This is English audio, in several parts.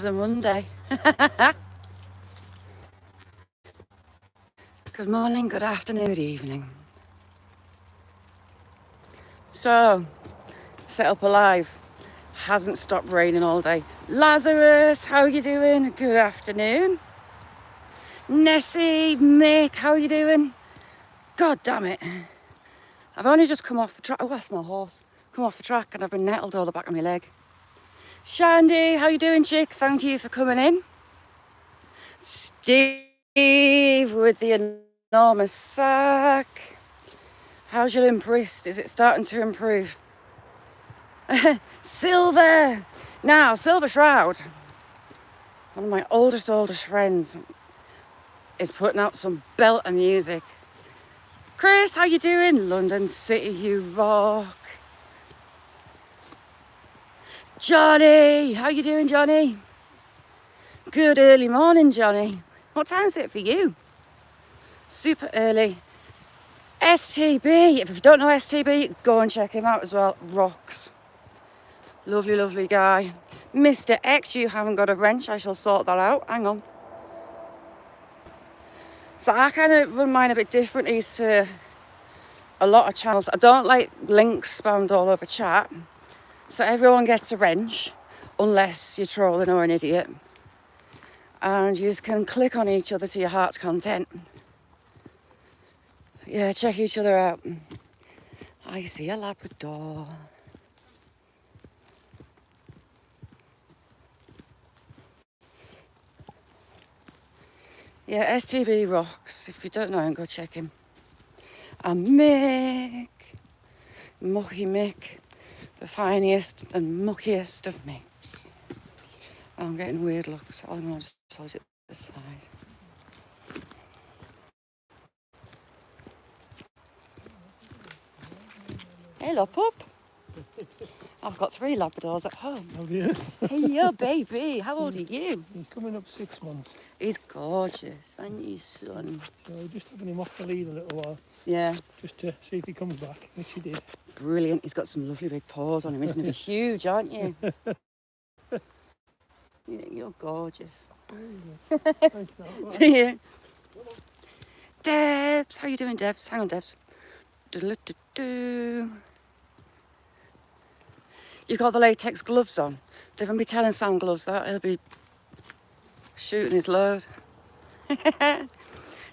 a Monday. Good morning, good afternoon, good evening. So, set up alive. Hasn't stopped raining all day. Lazarus, how you doing? Good afternoon. Nessie, Mick, how you doing? God damn it. I've only just come off the track. Oh, that's my horse. Come off the track and I've been nettled all the back of my leg. Shandy, how you doing, chick? Thank you for coming in. Steve with the enormous sack. How's your limp wrist? Is it starting to improve? Silver! Now, Silver Shroud, one of my oldest friends, is putting out some belt of music. Chris, how you doing? London City, you rock. Johnny, how you doing, Johnny? Good early morning, Johnny. What time is it for you? Super early. STB, if you don't know STB, go and check him out as well. Rocks. Lovely, lovely guy. Mr. X, you haven't got a wrench. I shall sort that out. Hang on. So I kind of run mine a bit differently to a lot of channels. I don't like links spammed all over chat. So everyone gets a wrench, unless you're trolling or an idiot. And you just can click on each other to your heart's content. Yeah, check each other out. I see a Labrador. Yeah, STB rocks. If you don't know him, go check him. And Mick, Mucky Mick, the finest and muckiest of Micks. I'm getting weird looks. I'm going to just hold it this side. Hello, pup. I've got 3 Labradors at home. Have you? Hey, yo, baby. How old are you? He's coming up 6 months. He's gorgeous, aren't you, son? So we're just having him off the lead a little while. Yeah. Just to see if he comes back, which he did. Brilliant. He's got some lovely big paws on him. He's going to be huge, aren't you? You're gorgeous. Thanks, now. See you. Debs, how you doing, Debs? Hang on, Debs. Do-do-do-do. You've got the latex gloves on. Don't be telling Sam Gloves that. He'll be shooting his load.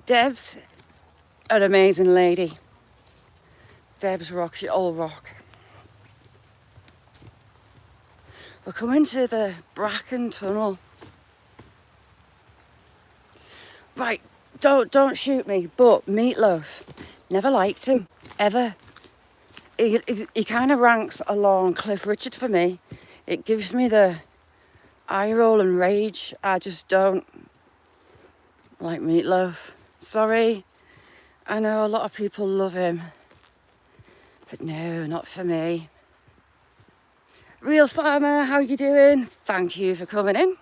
Debs, an amazing lady. Debs rocks, you all rock. We're coming to the Bracken Tunnel. Right, don't shoot me, but Meatloaf, never liked him, ever. He kind of ranks along Cliff Richard for me. It gives me the eye roll and rage. I just don't like Meatloaf. Sorry, I know a lot of people love him, but no, not for me. Real Farmer, how you doing? Thank you for coming in.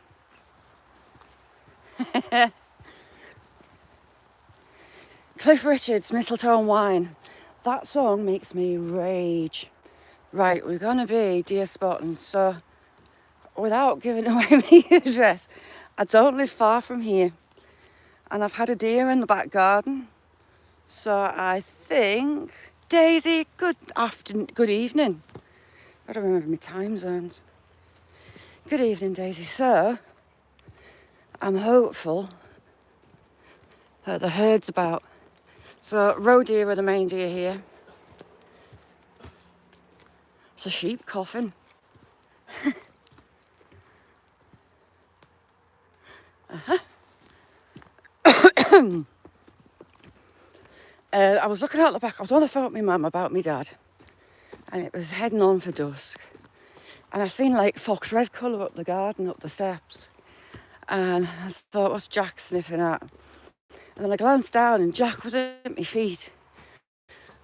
Cliff Richard's Mistletoe and Wine. That song makes me rage. Right, we're gonna be deer spotting, so without giving away my address, I don't live far from here. And I've had a deer in the back garden. So I think, Daisy, good evening. I don't remember my time zones. Good evening, Daisy. So, I'm hopeful that the herd's about. So, roe deer are the main deer here. It's a sheep coughing. I was looking out the back. I was on the phone with my mum about my dad. And it was heading on for dusk. And I seen like fox red colour up the garden, up the steps. And I thought, what's Jack sniffing at? And then I glanced down and Jack was at my feet.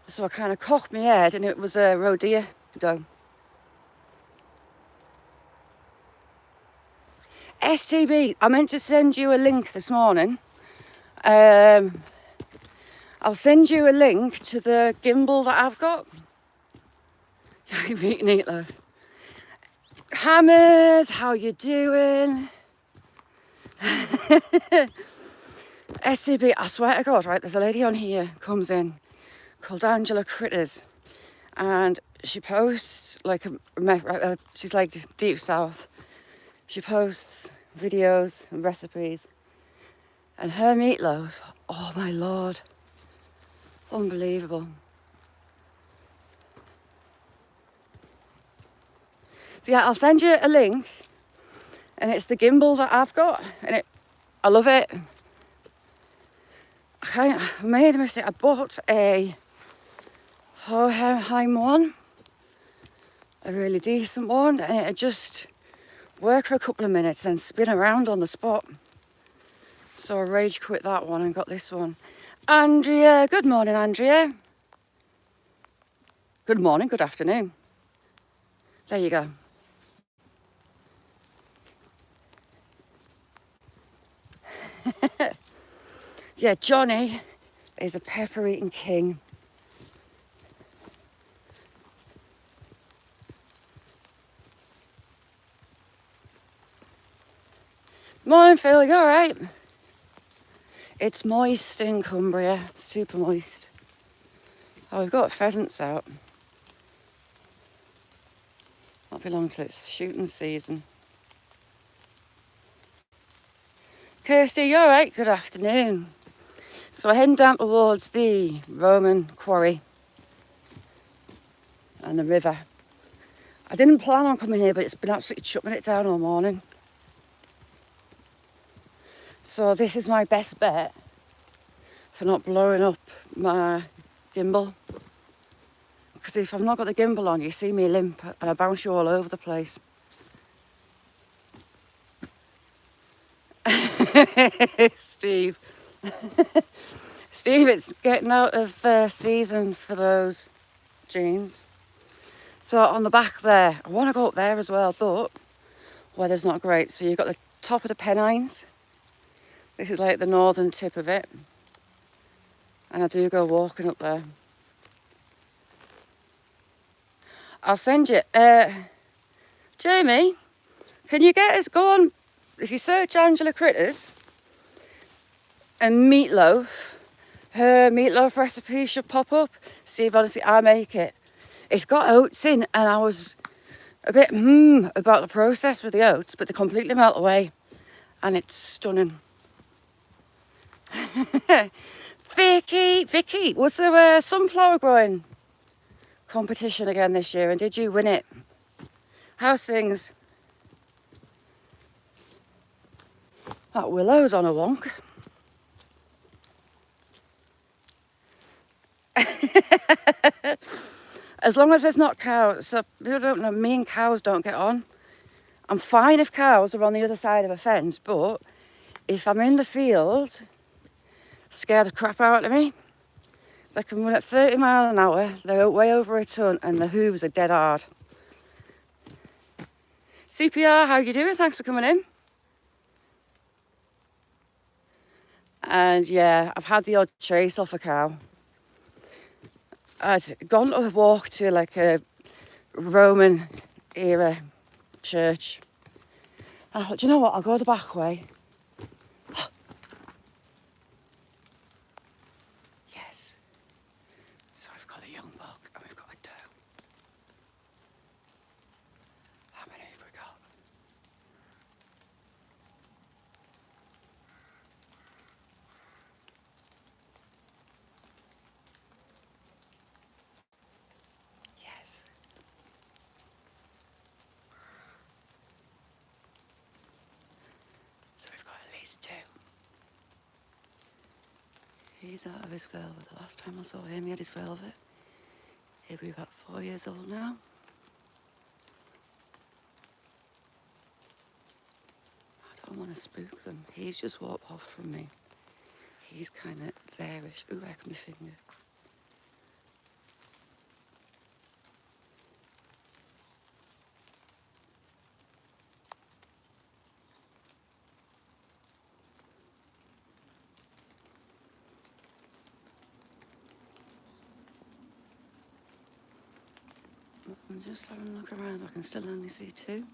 So I kind of cocked my head and it was a roe deer doe. STB, I meant to send you a link this morning. I'll send you a link to the gimbal that I've got. You're eating meatloaf. Hammers, how you doing? SCB, I swear to God, right, there's a lady on here comes in called Angela Critters, and she posts like she's like deep south. She posts videos and recipes, and her meatloaf, oh my lord, unbelievable. So yeah, I'll send you a link, and it's the gimbal that I've got, and I love it. I made a mistake. I bought a Hohenheim one, a really decent one, and it just worked for a couple of minutes and spin around on the spot. So I rage quit that one and got this one. Andrea, good morning, Andrea. Good morning, good afternoon. There you go. Yeah, Johnny is a pepper eating king. Morning, Phil, you all right? It's moist in Cumbria, super moist. Oh, we've got pheasants out. Not be long till it's shooting season. Kirsty, you all right? Good afternoon. So we're heading down towards the Roman quarry and the river. I didn't plan on coming here, but it's been absolutely chucking it down all morning. So this is my best bet for not blowing up my gimbal. Because if I've not got the gimbal on, you see me limp and I bounce you all over the place. Steve. Steve, it's getting out of season for those jeans. So on the back there, I want to go up there as well, but weather's not great. So you've got the top of the Pennines. This is like the northern tip of it. And I do go walking up there. I'll send you. Jamie, can you get us, go on, if you search Angela Critters and meatloaf, her meatloaf recipe should pop up. See if honestly I make it. It's got oats in, and I was a bit about the process with the oats, but they completely melt away, and it's stunning. Vicky, was there a sunflower growing competition again this year, and did you win it? How's things? That willow's on a wonk. As long as there's not cows, so people don't know, me and cows don't get on. I'm fine if cows are on the other side of a fence, but if I'm in the field, scare the crap out of me. They can run at 30 miles an hour, they're way over a ton, and the hooves are dead hard. CPR, how you doing? Thanks for coming in. And yeah, I've had the odd chase off a cow. I'd gone to walk to like a Roman era church. And I thought, do you know what? I'll go the back way. Yes. So I've got a young buck and we've got a doe. How many have we got? Yes. So we've got at least two. He's out of his velvet. The last time I saw him, he had his velvet. He'll be about 4 years old now. I don't want to spook them. He's just walked off from me. He's kind of there-ish. Ooh, I can my finger. I'm just having a look around. I can still only see two.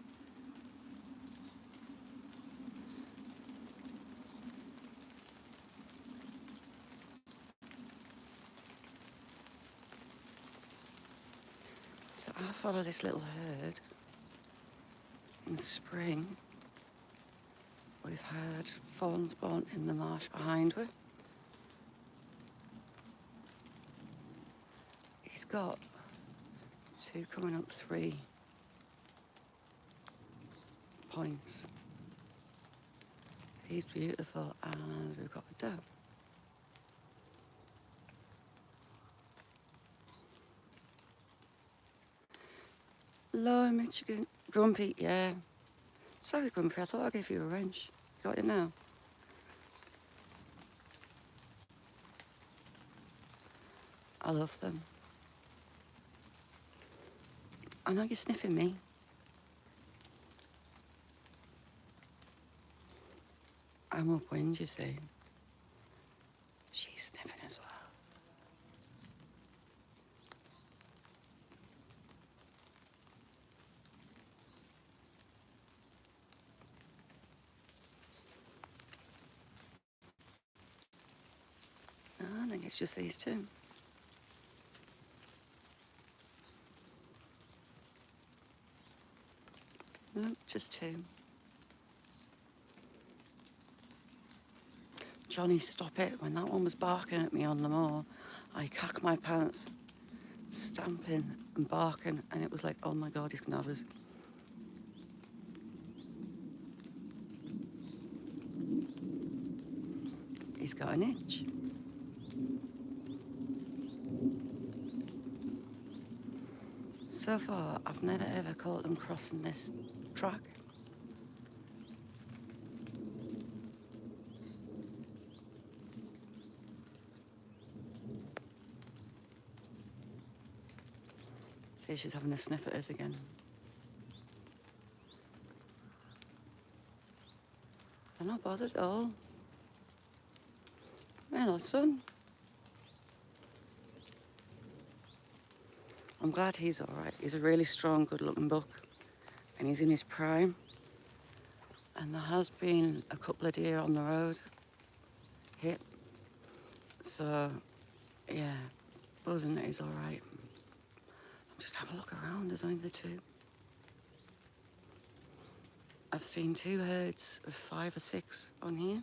So I follow this little herd. In spring, we've had fawns born in the marsh behind her. He's got 2 coming up 3 points. He's beautiful, and we've got a doe. Hello, Michigan. Grumpy, yeah. Sorry, Grumpy, I thought I gave you a wrench. You got it now? I love them. I know you're sniffing me. I'm upwind, you see. She's sniffing as well. No, I think it's just these 2. No, just 2. Johnny, stop it. When that one was barking at me on the moor, I cacked my pants, stamping and barking, and it was like, oh my God, he's gonna have us. He's got an itch. So far, I've never ever caught them crossing this track. See, she's having a sniff at us again. They're not bothered at all. Hello, son. I'm glad he's all right. He's a really strong, good-looking buck, and he's in his prime. And there has been a couple of deer on the road hit. So, yeah, buzzing that he's all right. Just have a look around. There's only the 2. I've seen 2 herds of 5 or 6 on here.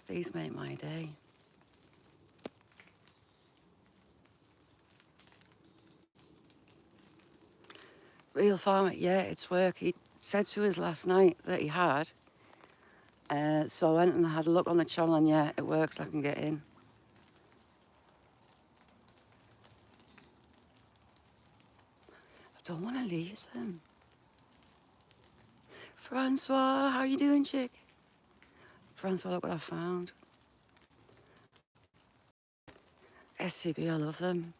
These make my day. Real farmer, yeah, it's work. He said to us last night that he had. So I went and had a look on the channel, and yeah, it works. I can get in. I don't want to leave them. Francois, how you doing, chick? Francois, look what I found. SCB, I love them.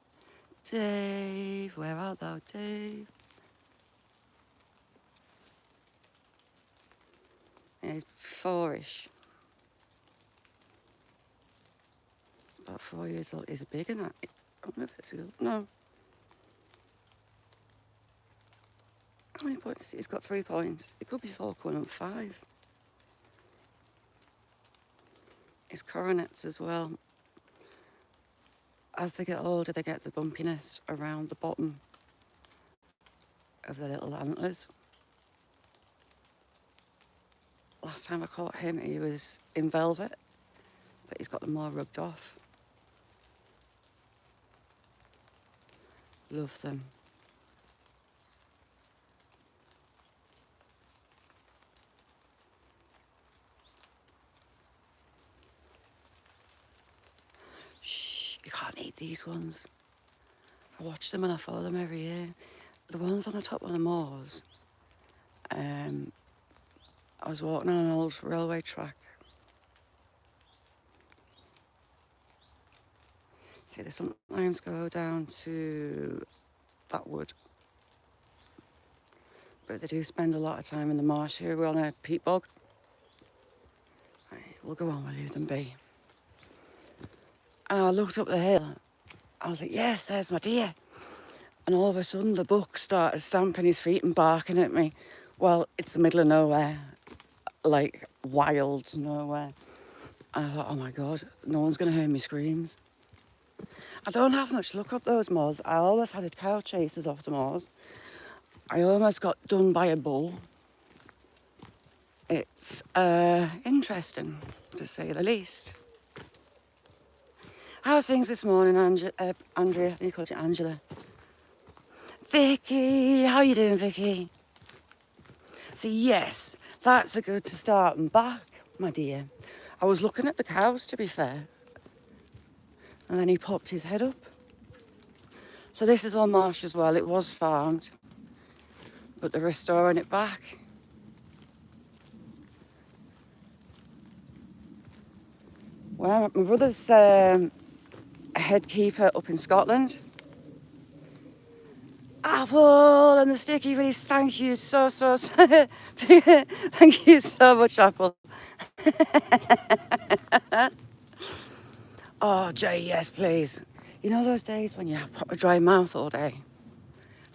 Dave, where art thou, Dave? Yeah, he's 4-ish. About 4 years old. He's a big one. I don't know if it's a good. No. How many points? He's got 3 points. It could be 4 coming up 5. His coronets as well. As they get older, they get the bumpiness around the bottom of the little antlers. Last time I caught him, he was in velvet, but he's got them more rubbed off. Love them. Shh, you can't eat these ones. I watch them and I follow them every year. The ones on the top of the moors, I was walking on an old railway track. See, they sometimes go down to that wood. But they do spend a lot of time in the marsh here. We're on a peat bog. Right, we'll go on, we'll leave them be. And I looked up the hill. I was like, yes, there's my deer. And all of a sudden, the buck started stamping his feet and barking at me. Well, it's the middle of nowhere, like wild nowhere. And I thought, oh my God, no one's going to hear me screams. I don't have much luck up those moors. I always had a cow chasers off the moors. I almost got done by a bull. It's interesting, to say the least. How's things this morning, Andrea? You called it Angela. Vicky, how you doing, Vicky? So yes, that's a good to start and back, my dear. I was looking at the cows, to be fair. And then he popped his head up. So this is all marsh as well. It was farmed, but they're restoring it back. Well, my brother's a head keeper up in Scotland. Apple and the sticky willies, thank you so thank you so much, Apple. Oh, Jay, yes, please. You know those days when you have proper dry mouth all day?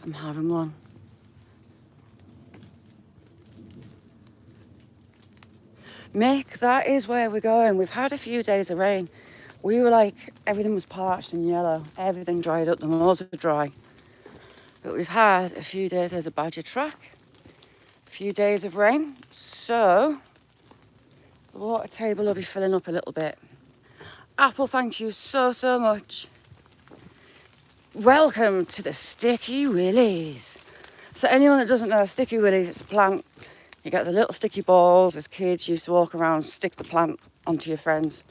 I'm having one. Mick, that is where we're going. We've had a few days of rain. We were like, everything was parched and yellow. Everything dried up, the moors are dry. But we've had a few days, there's a badger track, a few days of rain. So the water table will be filling up a little bit. Apple, thank you so much. Welcome to the Sticky Willies. So anyone that doesn't know, Sticky Willies, it's a plant. You get the little sticky balls. As kids, you used to walk around, stick the plant onto your friends.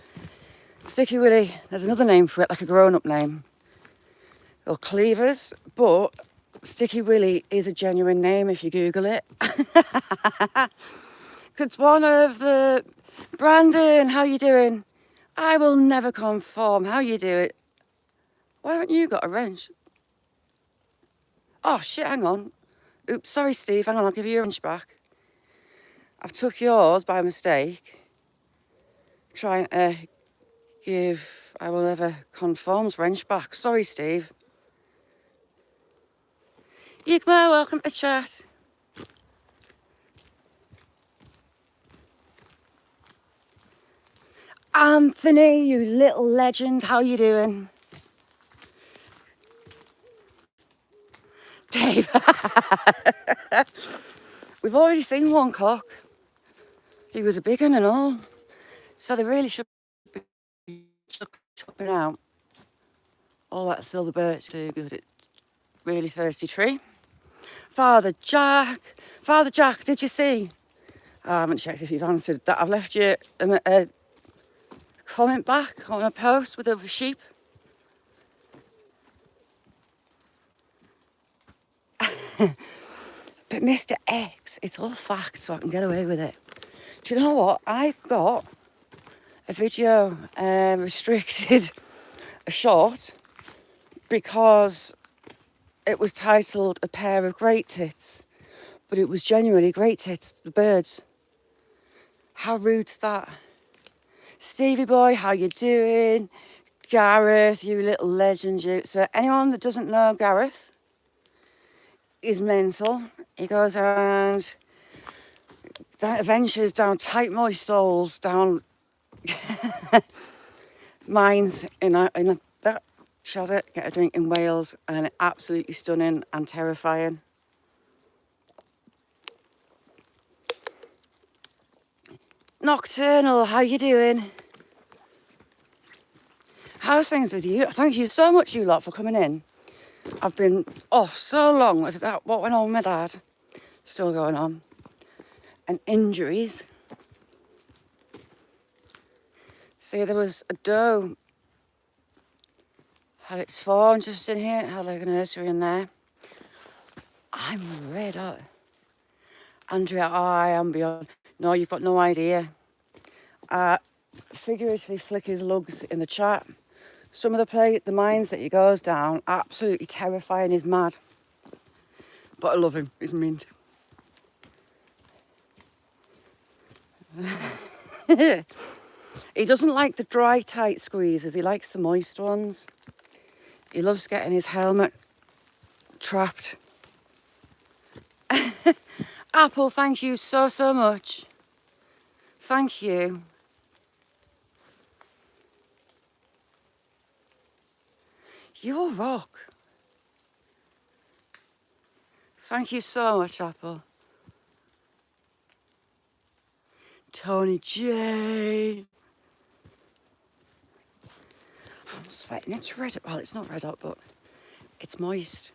Sticky Willy, there's another name for it, like a grown-up name. Or cleavers, but Sticky Willy is a genuine name if you Google it. It's one of the... Brandon, how you doing? I will never conform. How you do it? Why haven't you got a wrench? Oh, shit, hang on. Oops, sorry, Steve. Hang on, I'll give you your wrench back. I've took yours by mistake. Trying to give I will never conform's wrench back. Sorry, Steve. Yigma, welcome to chat. Anthony, you little legend, how you doing? Dave. We've already seen one cock. He was a big one and all. So they really should be chopping out all that silver birch too good. It's really thirsty tree. Father Jack, did you see? I haven't checked if you've answered that. I've left you a comment back on a post with a sheep. But Mr. X, it's all facts, so I can get away with it. Do you know what? I got a video restricted, a short, because it was titled A Pair of Great Tits, but it was genuinely great tits, the birds. How rude's that? Stevie boy, how you doing? Gareth, you little legend, you. So anyone that doesn't know Gareth is mental. He goes around adventures down tight moist holes, down mines in that shadow, get a drink in Wales, and absolutely stunning and terrifying. Nocturnal, how you doing? How's things with you? Thank you so much, you lot, for coming in. I've been off so long with that, what went on with my dad, still going on, and injuries. See, there was a doe, had its fawn just in here, it had like a nursery in there. I'm red hot. Andrea, I am beyond. No, you've got no idea. Figuratively flick his lugs in the chat. Some of the mines that he goes down, absolutely terrifying. He's mad. But I love him. He's mint. He doesn't like the dry, tight squeezes. He likes the moist ones. He loves getting his helmet trapped. Apple, thank you so much. Thank you. You're a rock. Thank you so much, Apple. Tony J. I'm sweating. It's red. Well, it's not red hot, but it's moist.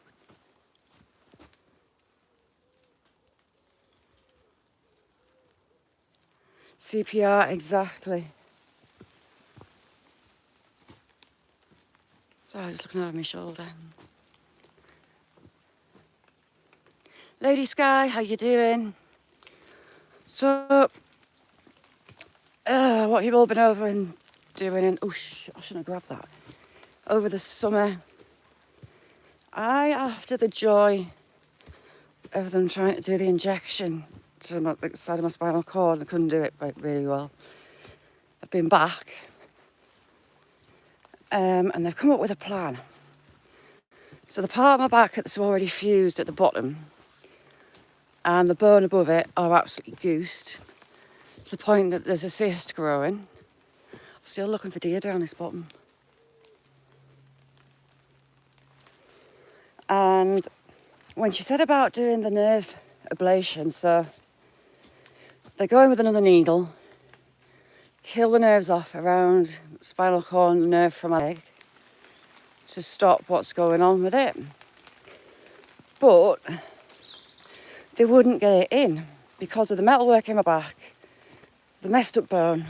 CPR, exactly. Sorry, I was just looking over my shoulder. Lady Sky, how you doing? So, what have you all been over and doing? And oh, I shouldn't have grabbed that. Over the summer, after the joy of them trying to do the injection to the side of my spinal cord, I couldn't do it really well. I've been back, and they've come up with a plan. So the part of my back that's already fused at the bottom and the bone above it are absolutely goosed to the point that there's a cyst growing. I'm still looking for deer down this bottom. And when she said about doing the nerve ablation, so they're going with another needle, kill the nerves off around spinal cord and nerve from my leg to stop what's going on with it. But they wouldn't get it in because of the metalwork in my back, the messed up bone,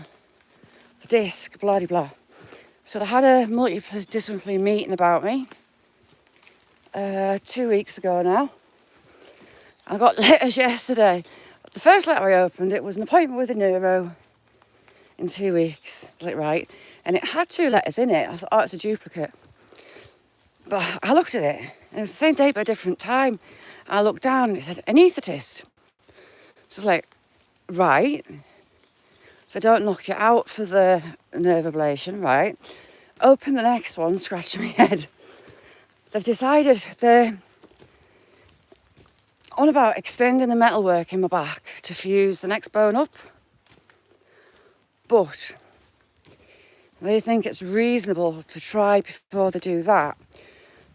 the disc, blah de blah. So they had a multidisciplinary meeting about me 2 weeks ago now. I got letters yesterday. The first letter I opened, it was an appointment with a neuro in 2 weeks. I was like, right. And it had 2 letters in it. I thought, oh, it's a duplicate. But I looked at it, and it was the same date but a different time. And I looked down and it said, anaesthetist. So I was like, right. So don't knock you out for the nerve ablation, right? Open the next one, scratching my head. They've decided they're on about extending the metalwork in my back to fuse the next bone up. But they think it's reasonable to try before they do that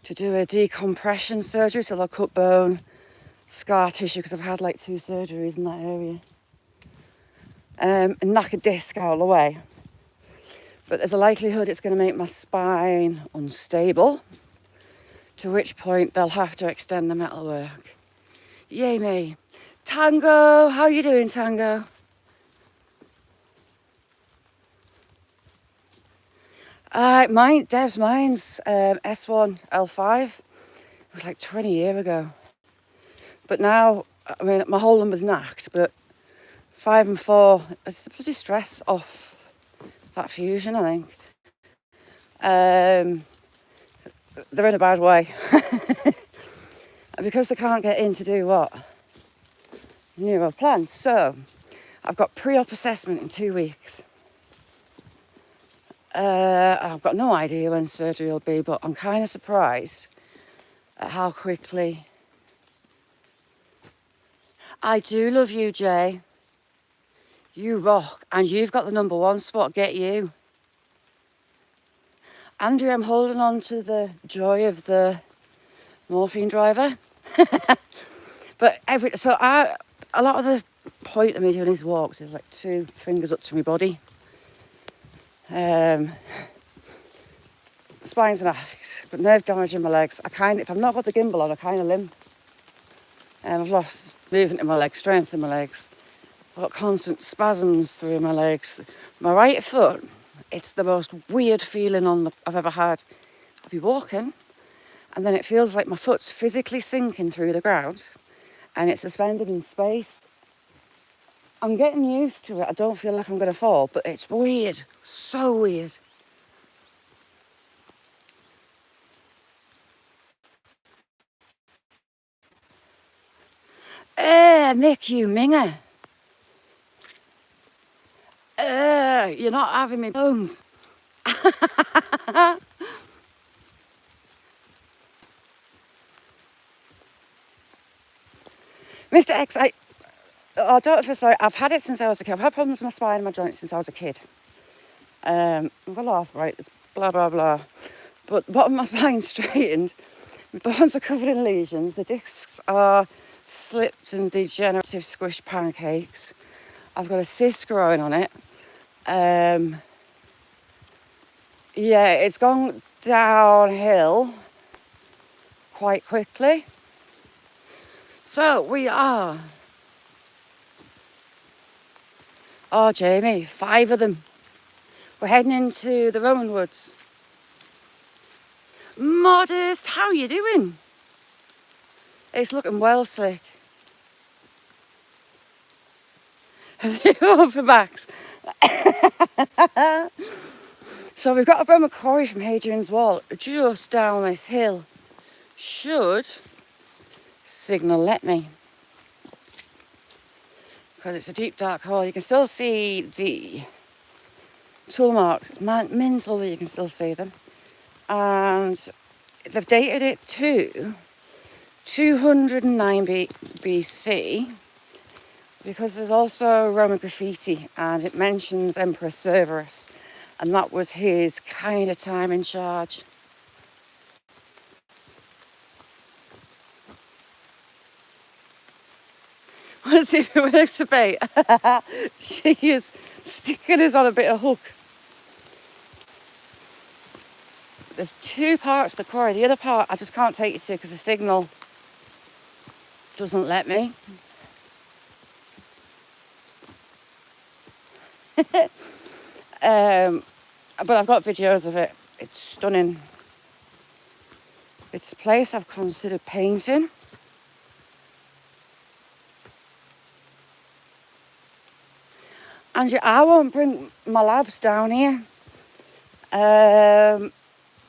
to do a decompression surgery, so they'll cut bone, scar tissue, because I've had like 2 surgeries in that area, and knock a disc out of the way. But there's a likelihood it's going to make my spine unstable, to which point they'll have to extend the metalwork. Yay me. Tango, how you doing, Tango? Mine's S1 L5. It was like 20 years ago. But now, I mean, my whole number's knacked, but 5 and 4, it's the bloody stress off that fusion, I think. They're in a bad way. And because they can't get in to do what? Neuro plan. So, I've got pre-op assessment in 2 weeks. I've got no idea when surgery will be, but I'm kind of surprised at how quickly. I do love you, Jay. You rock, and you've got the #1 spot. Get you. Andrew, I'm holding on to the joy of the morphine driver. But a lot of the point of me doing these walks is like 2 fingers up to my body. Spine's an act, but nerve damage in my legs. If I've not got the gimbal on, I kind of limp. I've lost movement in my legs, strength in my legs. I've got constant spasms through my legs. My right foot, it's the most weird feeling I've ever had. I'll be walking, and then it feels like my foot's physically sinking through the ground, and it's suspended in space. I'm getting used to it. I don't feel like I'm going to fall, but it's weird. So weird. Mick, you minger. You're not having me bones. Mr. X, I don't feel sorry. I've had it since I was a kid. I've had problems with my spine and my joints since I was a kid. I've got arthritis, blah, blah, blah. But the bottom of my spine's straightened. My bones are covered in lesions. The discs are slipped and degenerative squished pancakes. I've got a cyst growing on it. Yeah, it's gone downhill quite quickly. So we are. Oh, Jamie, 5 of them. We're heading into the Roman Woods. Modest, how you doing? It's looking well slick. For Max. So we've got a Roman Quarry from Hadrian's Wall just down this hill. Should signal let me. Because it's a deep dark hole. You can still see the tool marks. It's mental that you can still see them. And they've dated it to 209 BC because there's also Roman graffiti and it mentions Emperor Severus, and that was his kind of time in charge. Let's see if it works a bait. She is sticking us on a bit of hook. There's 2 parts to the quarry. The other part I just can't take you to because the signal doesn't let me. But I've got videos of it. It's stunning. It's a place I've considered painting. And yeah, I won't bring my labs down here.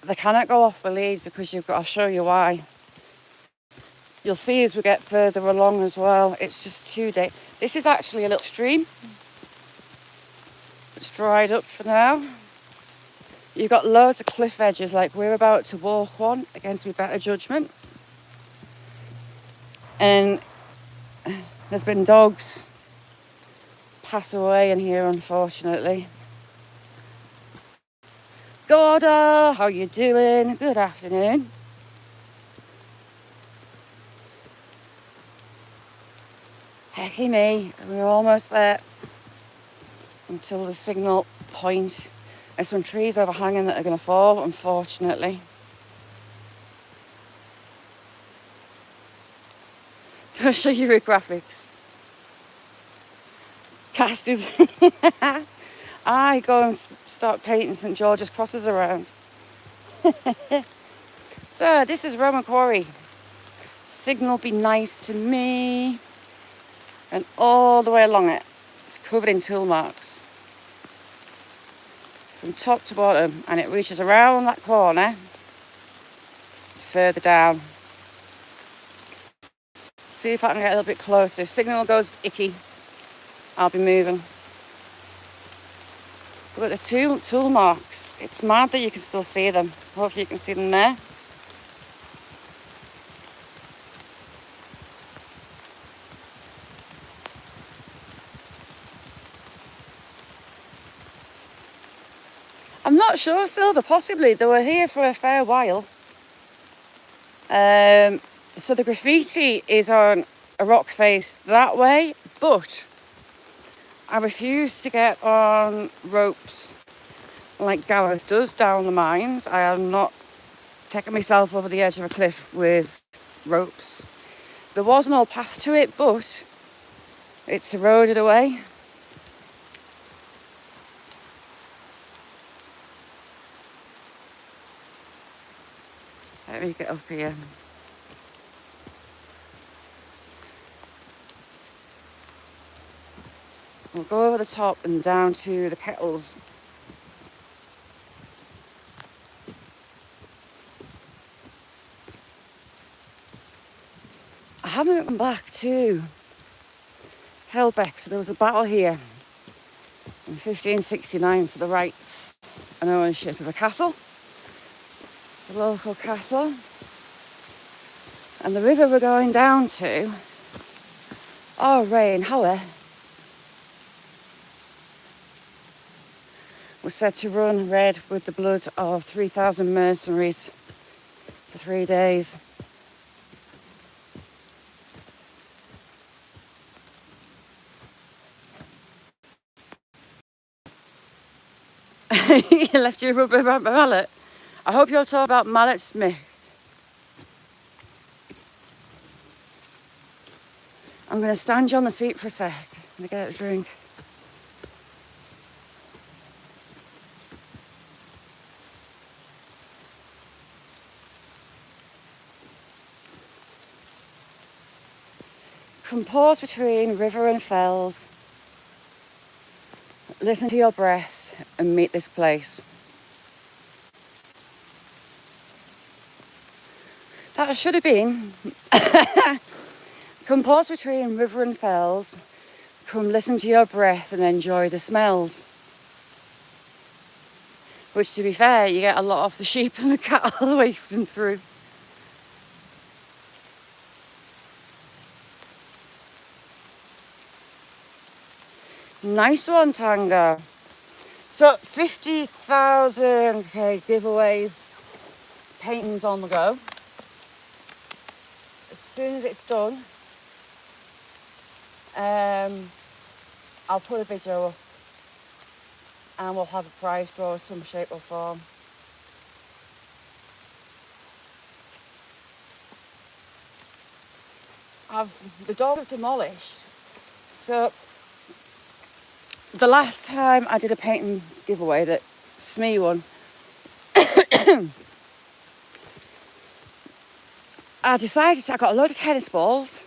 They cannot go off the lead because I'll show you why. You'll see as we get further along as well. It's just too deep. This is actually a little stream. It's dried up for now. You've got loads of cliff edges like we're about to walk on against my better judgment. And there's been dogs pass away in here, unfortunately. Gorda, how you doing? Good afternoon. Hecky me, we're almost there until the signal point. There's some trees overhanging that are going to fall, unfortunately. Do I show you the graphics? Casters. I go and start painting St George's crosses around. So this is Roman Quarry. Signal be nice to me. And all the way along it, it's covered in tool marks. From top to bottom, and it reaches around that corner further down. See if I can get a little bit closer. If signal goes icky, I'll be moving. Look at the tool marks. It's mad that you can still see them. Hopefully you can see them there. I'm not sure, Silver, possibly. They were here for a fair while. So the graffiti is on a rock face that way, but I refuse to get on ropes like Gareth does down the mines. I am not taking myself over the edge of a cliff with ropes. There was an old path to it, but it's eroded away. Let me get up here. We'll go over the top and down to the kettles. I haven't come back to Helbeck, so there was a battle here in 1569 for the rights and ownership of a castle, the local castle. And the river we're going down to, oh, rain, how was said to run red with the blood of 3,000 mercenaries for 3 days. You left your rubber mallet. I hope you're talking about mallets, Mick. I'm going to stand you on the seat for a sec. I'm going to get a drink. Come pause between river and fells. Listen to your breath and meet this place. That should have been. Come pause between river and fells. Come listen to your breath and enjoy the smells. Which, to be fair, you get a lot off the sheep and the cattle away from through. Nice one, Tango. So 50,000 giveaways, paintings on the go. As soon as it's done, I'll put a video up and we'll have a prize draw of some shape or form. The dog have demolished. So the last time I did a painting giveaway that Smee won, I got a load of tennis balls.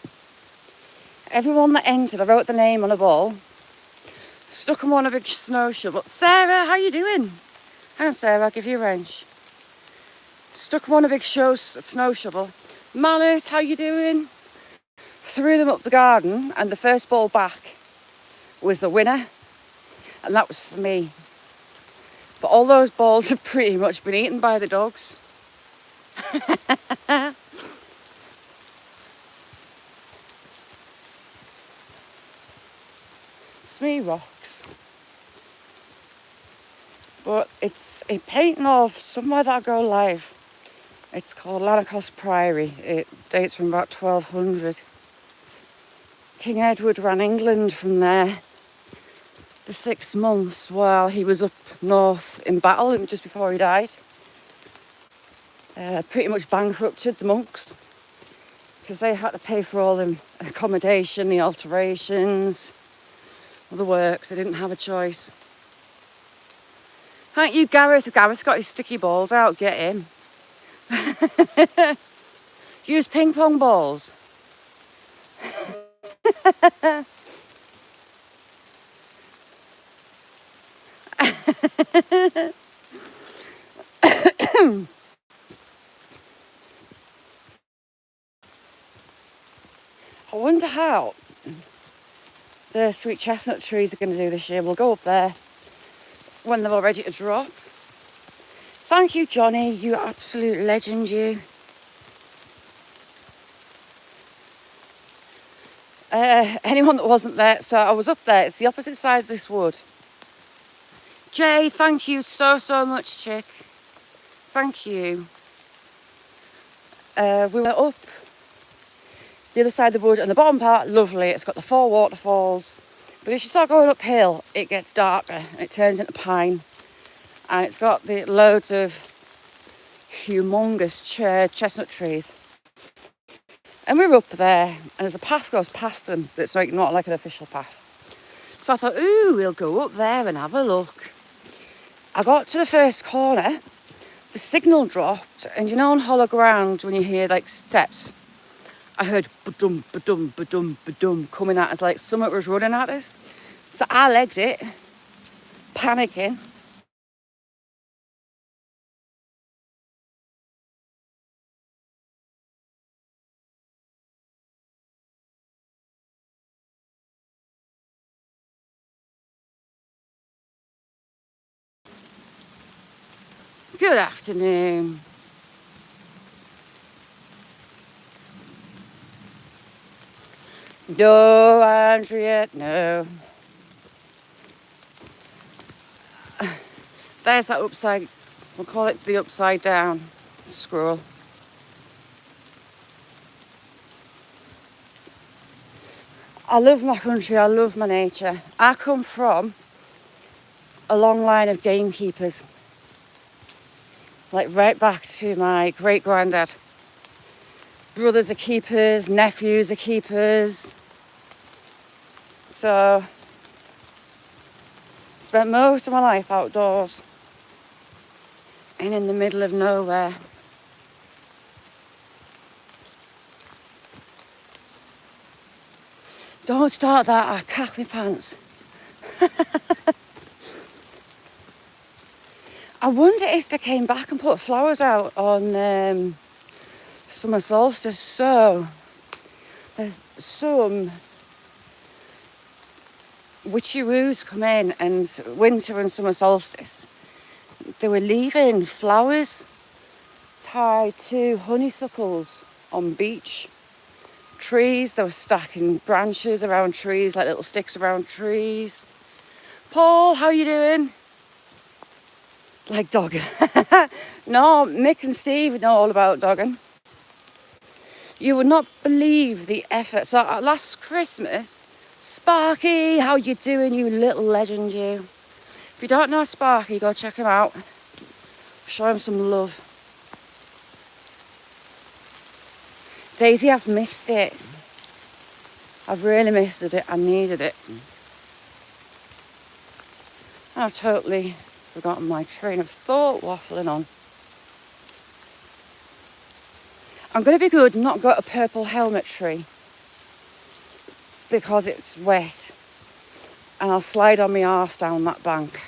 Everyone that entered, I wrote the name on a ball, stuck them on a big snow shovel. Sarah, how you doing? Hang on, Sarah, I'll give you a wrench. Stuck them on a big snow shovel. Mallet, how you doing? Threw them up the garden, and the first ball back was the winner, and that was me. But all those balls have pretty much been eaten by the dogs. Smee rocks. But it's a painting of somewhere that'll go live. It's called Lanarkos Priory. It dates from about 1200. King Edward ran England from there for 6 months while he was up north in battle and just before he died. Pretty much bankrupted the monks because they had to pay for all the accommodation, the alterations, all the works. They didn't have a choice. Aren't you Gareth? Gareth's got his sticky balls out. Get him. Use ping pong balls. I wonder how the sweet chestnut trees are going to do this year. We'll go up there when they're all ready to drop. Thank you, Johnny. You absolute legend, you. Anyone that wasn't there, so I was up there. It's the opposite side of this wood. Jay, thank you so much, chick. Thank you. We went up the other side of the wood, and the bottom part, lovely. It's got the 4 waterfalls. But as you start going uphill, it gets darker and it turns into pine. And it's got the loads of humongous chestnut trees. And we were up there, and there's a path goes past them that's like not like an official path. So I thought, ooh, we'll go up there and have a look. I got to the first corner, the signal dropped, and you know on hollow ground when you hear like steps, I heard ba-dum, ba-dum, ba-dum, ba-dum coming at us like something was running at us. So I legged it, panicking. Good afternoon. No, Andrea, no. There's that upside, we'll call it the upside down squirrel. I love my country, I love my nature. I come from a long line of gamekeepers, like right back to my great granddad. Brothers are keepers, nephews are keepers. So, spent most of my life outdoors and in the middle of nowhere. Don't start that, I cack my pants. I wonder if they came back and put flowers out on summer solstice. So there's some witchy-woos come in, and winter and summer solstice, they were leaving flowers tied to honeysuckles on beach. Trees, they were stacking branches around trees, like little sticks around trees. Paul, how you doing? Like dogging. No, Mick and Steve know all about dogging. You would not believe the effort. So last Christmas, Sparky, how you doing, you little legend, you? If you don't know Sparky, go check him out. Show him some love. Daisy, I've missed it. I've really missed it. I needed it. I've totally forgotten my train of thought waffling on. I'm going to be good and not got a purple helmet tree because it's wet, and I'll slide on my arse down that bank.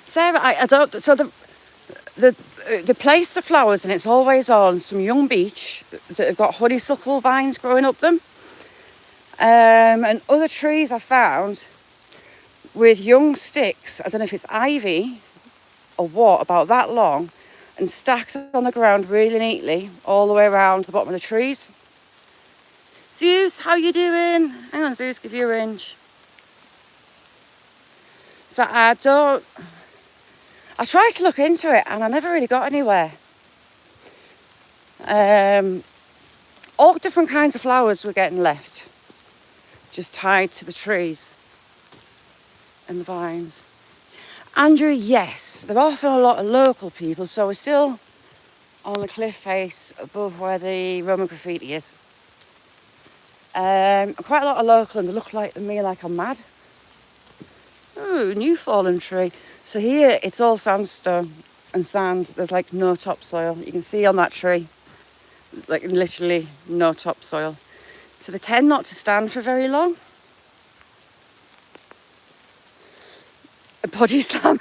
Sarah, I don't. So the place the flowers, and it's always on some young beech that have got honeysuckle vines growing up them, and other trees I found with young sticks. I don't know if it's ivy or what, about that long, and stacked on the ground really neatly all the way around the bottom of the trees. Zeus, how you doing? Hang on, Zeus, give you a ringe. So I tried to look into it and I never really got anywhere. All different kinds of flowers were getting left, just tied to the trees and the vines. Andrew, yes, there are often a lot of local people, so we're still on the cliff face above where the Roman graffiti is. Quite a lot of local, and they look like me like I'm mad. Ooh, new fallen tree. So here it's all sandstone and sand. There's like no topsoil. You can see on that tree, like literally no topsoil. So they tend not to stand for very long. A body slam.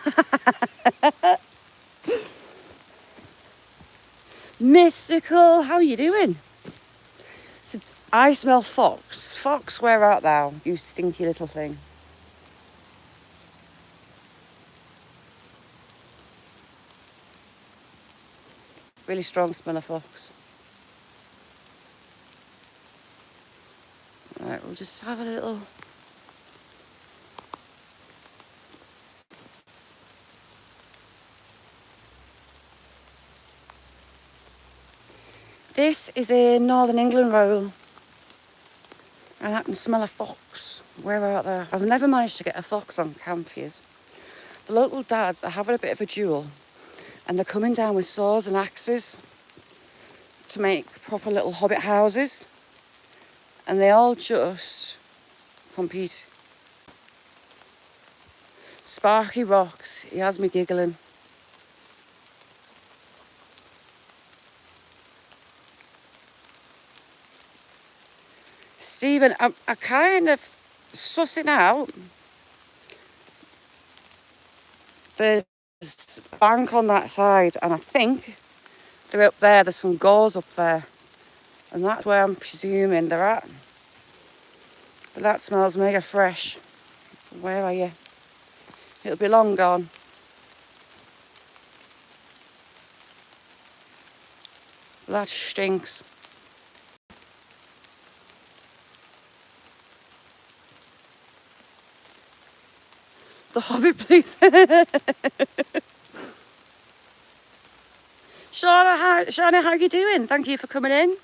Mystical, how are you doing? So I smell fox. Fox, where art thou, you stinky little thing? Really strong smell of fox. Alright, we'll just have a little... This is a Northern England roll. And I can smell a fox. Where art thou? I've never managed to get a fox on camp here. The local dads are having a bit of a duel, and they're coming down with saws and axes to make proper little hobbit houses, and they all just compete. Sparky rocks, he has me giggling. Stephen, I kind of sussing out. There's a bank on that side, and I think they're up there. There's some gauze up there, and that's where I'm presuming they're at. But that smells mega fresh. Where are you? It'll be long gone. That stinks. The Hobbit, please. Shauna, how are you doing? Thank you for coming in.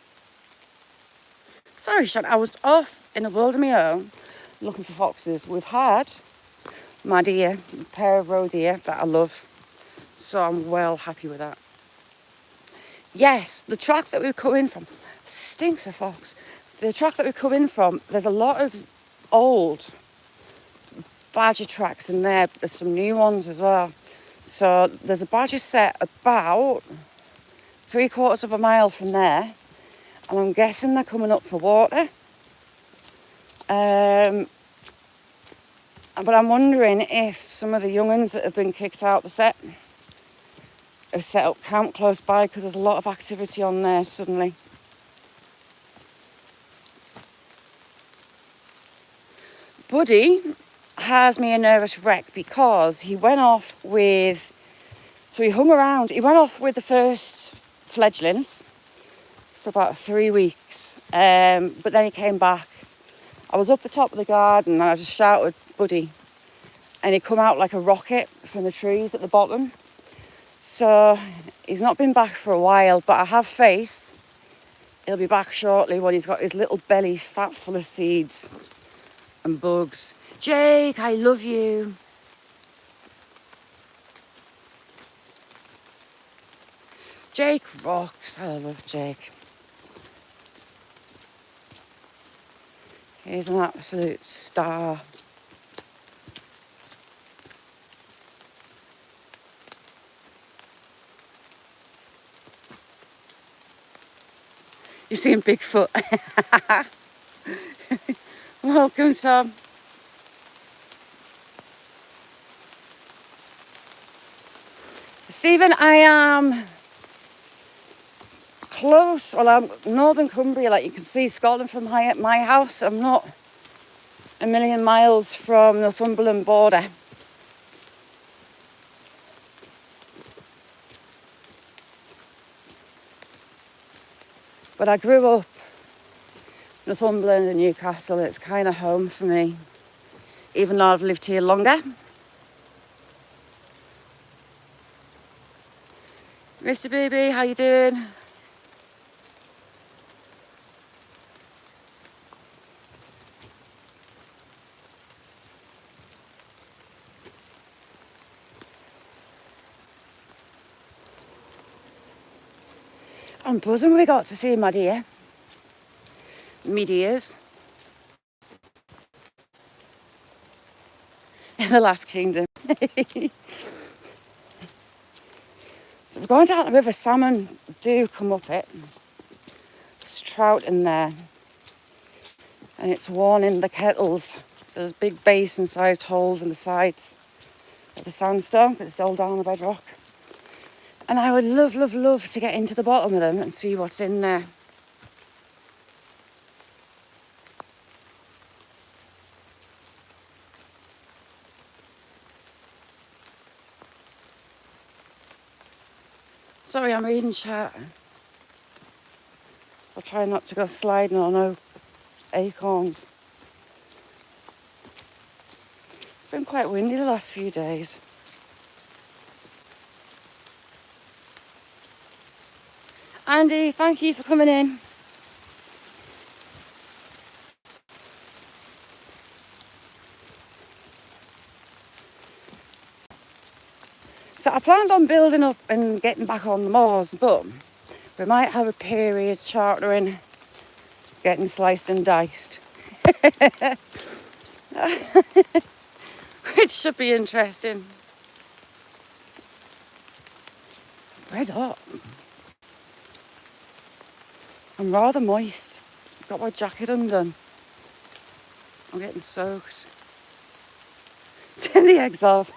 Sorry, Shauna, I was off in a world of my own looking for foxes. We've had my deer, a pair of roe deer that I love, so I'm well happy with that. Yes, the track that we've come in from stinks of fox. The track that we've come in from, there's a lot of old badger tracks in there. There's some new ones as well. So there's a badger set about 3/4 of a mile from there, and I'm guessing they're coming up for water. But I'm wondering if some of the young'uns that have been kicked out the set have set up camp close by, because there's a lot of activity on there suddenly. Buddy has me a nervous wreck because he went off with, so he hung around, he went off with the first fledglings for about 3 weeks, but then he came back. I was up the top of the garden and I just shouted, Buddy, and he come out like a rocket from the trees at the bottom. So he's not been back for a while, but I have faith he'll be back shortly when he's got his little belly fat full of seeds and bugs. Jake, I love you. Jake rocks. I love Jake. He's an absolute star. You seeing Bigfoot? Welcome, Sam. Stephen, I am close. Well, I'm northern Cumbria, like you can see Scotland from my house. I'm not a million miles from the Northumberland border. But I grew up in Northumberland and Newcastle. It's kind of home for me, even though I've lived here longer. Mr. Baby, how you doing? I'm buzzing we got to see my deer. Me deers. In the last kingdom. So we're going down the river. Salmon do come up it. There's trout in there. And it's warning the kettles. So there's big basin-sized holes in the sides of the sandstone, but it's all down the bedrock. And I would love, love, love to get into the bottom of them and see what's in there. Sorry, I'm reading chat. I'll try not to go sliding on no acorns. It's been quite windy the last few days. Andy, thank you for coming in. So I planned on building up and getting back on the moors, but we might have a period chartering, getting sliced and diced. Which should be interesting. Red hot. I'm rather moist. Got my jacket undone. I'm getting soaked. Turn the eggs off.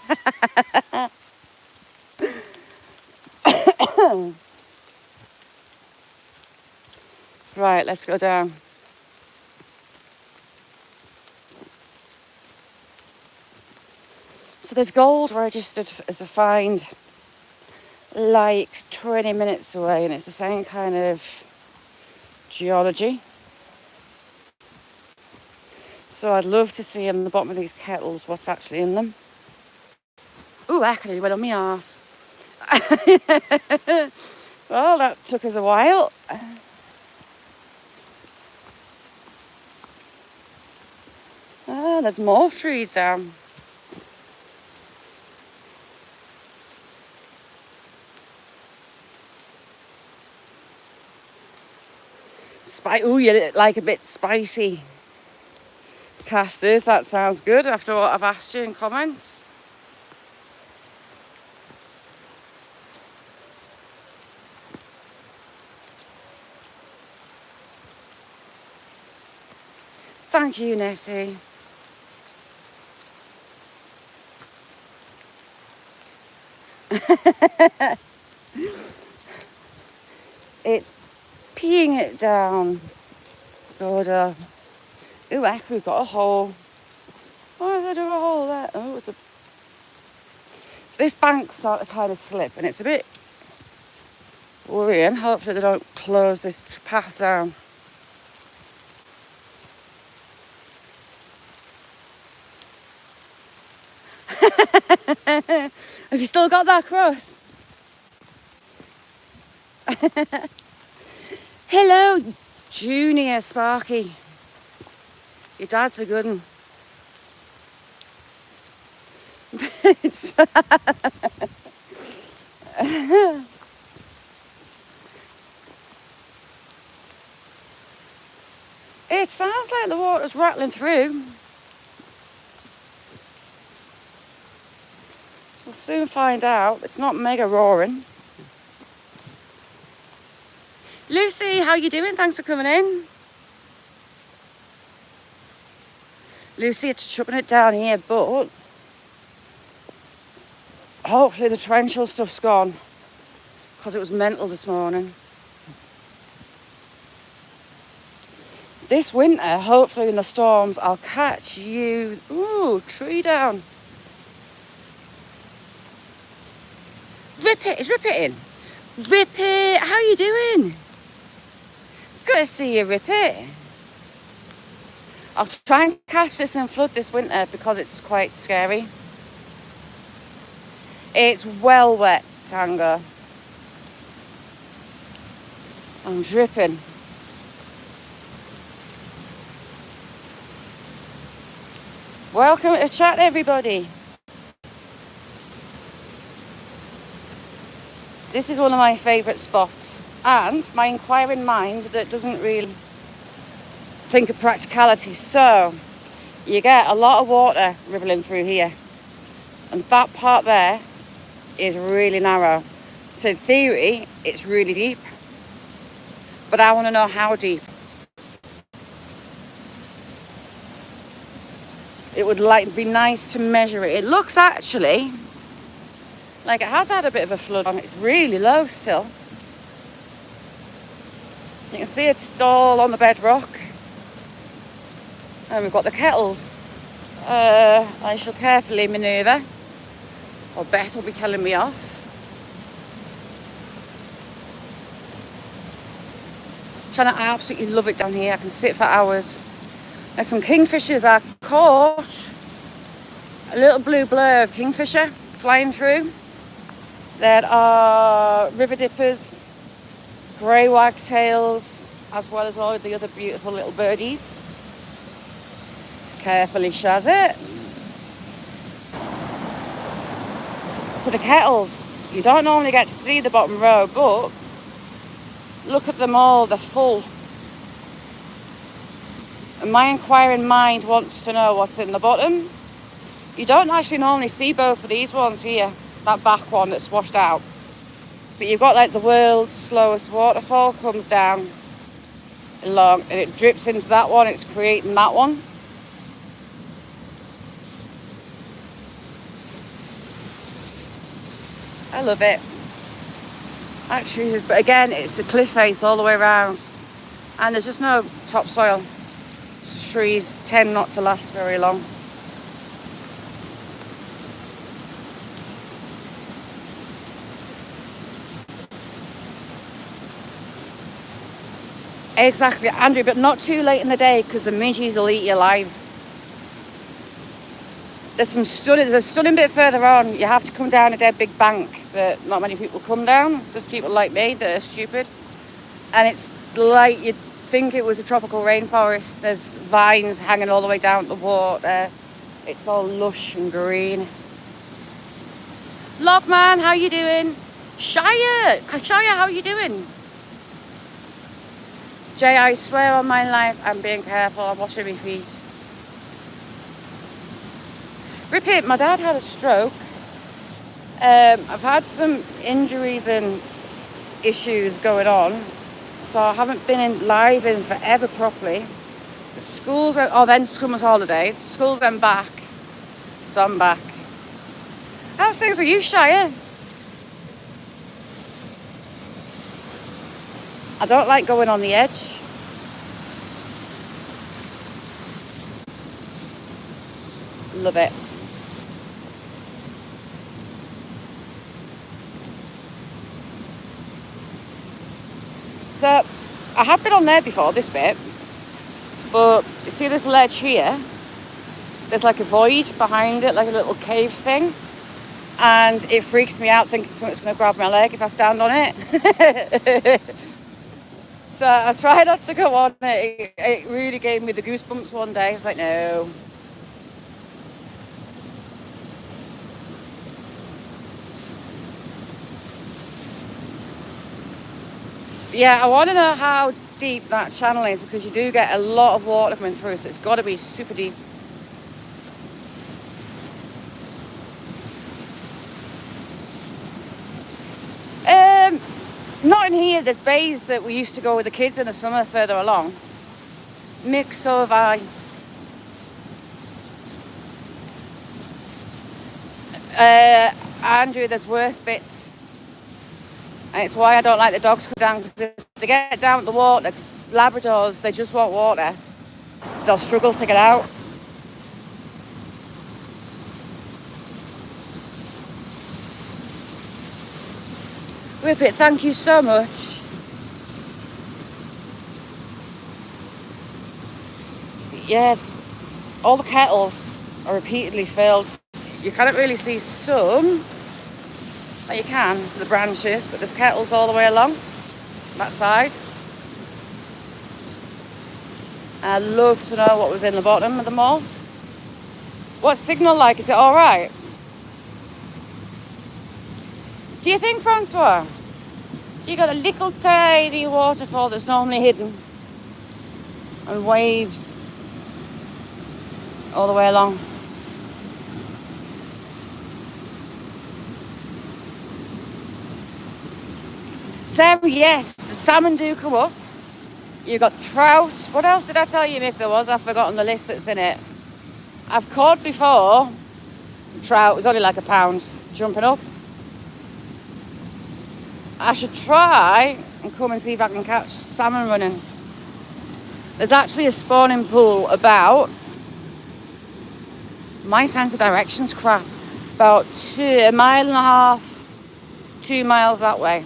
Right, let's go down. So there's gold registered as a find like 20 minutes away, and it's the same kind of geology. So I'd love to see in the bottom of these kettles what's actually in them. Ooh, actually went on my arse. Well, that took us a while. Ah, there's more trees down. Oh, you like a bit spicy casters? That sounds good after what I've asked you in comments. Thank you, Nessie. It's peeing it down. God, ooh, heck, we've got a hole. Oh, they do a hole there. Oh, it's a... So this bank's sort of kind of slip, and it's a bit worrying. Hopefully they don't close this path down. Have you still got that cross? Hello, Junior Sparky. Your dad's a good one. It sounds like the water's rattling through. We'll soon find out. It's not mega roaring. Lucy, how you doing? Thanks for coming in. Lucy, it's chucking it down here, but hopefully the torrential stuff's gone, because it was mental this morning. This winter, hopefully in the storms, I'll catch you. Ooh, tree down. Rip it, is Rip it in? Rip it, how you doing? Good to see you, Rip it. I'll try and catch this in flood this winter because it's quite scary. It's well wet, Tango. I'm dripping. Welcome to chat, everybody. This is one of my favourite spots, and my inquiring mind that doesn't really think of practicality. So you get a lot of water rippling through here, and that part there is really narrow. So in theory, it's really deep, but I want to know how deep. It would be nice to measure it. It looks actually like it has had a bit of a flood on it. It's really low still. You can see it's all on the bedrock. And we've got the kettles. I shall carefully manoeuvre, or Beth will be telling me off. Trying to absolutely love it down here. I can sit for hours. There's some kingfishers I caught. A little blue blur of kingfisher flying through. There are river dippers, grey wagtails, as well as all the other beautiful little birdies. Carefully shaz it. So the kettles, you don't normally get to see the bottom row, but look at them all, they're full. And my inquiring mind wants to know what's in the bottom. You don't actually normally see both of these ones here, that back one that's washed out. But you've got like the world's slowest waterfall comes down along and it drips into that one, it's creating that one. I love it. Actually, but again, it's a cliff face all the way around. And there's just no topsoil. Trees tend not to last very long. Exactly, Andrew, but not too late in the day because the midges will eat you alive. There's a stunning bit further on. You have to come down a dead big bank that not many people come down. There's people like me that are stupid. And it's like you'd think it was a tropical rainforest. There's vines hanging all the way down the water. It's all lush and green. Logman, how you doing? Shia, how you doing? Jay, I swear on my life, I'm being careful. I'm washing my feet. Repeat, my dad had a stroke. I've had some injuries and issues going on, so I haven't been in live in forever properly. Schools, then summer's holidays. School's then back, so I'm back. How's things with you, Shia? I don't like going on the edge. Love it. So, I have been on there before, this bit, but you see this ledge here? There's like a void behind it, like a little cave thing, and it freaks me out thinking something's going to grab my leg if I stand on it. So I tried not to go on it. It really gave me the goosebumps one day. I was like, no. Yeah, I want to know how deep that channel is because you do get a lot of water coming through, so it's got to be super deep. Not in here. There's bays that we used to go with the kids in the summer further along. Mix of Andrew, there's worse bits. And it's why I don't like the dogs to come down, because if they get down the water, Labradors, they just want water. They'll struggle to get out. Whippet, thank you so much. Yeah, all the kettles are repeatedly filled. You can't really see some. Well, you can, the branches, but there's kettles all the way along that side. I'd love to know what was in the bottom of them all. What's signal like? Is it all right? Do you think, Francois? So you got a little tiny waterfall that's normally hidden, and waves all the way along. Sarah, yes, the salmon do come up. You got trout. What else did I tell you, Mick, there was? I've forgotten the list that's in it. I've caught before trout. It was only like a pound jumping up. I should try and come and see if I can catch salmon running. There's actually a spawning pool about, my sense of direction's crap, about a mile and a half, 2 miles that way.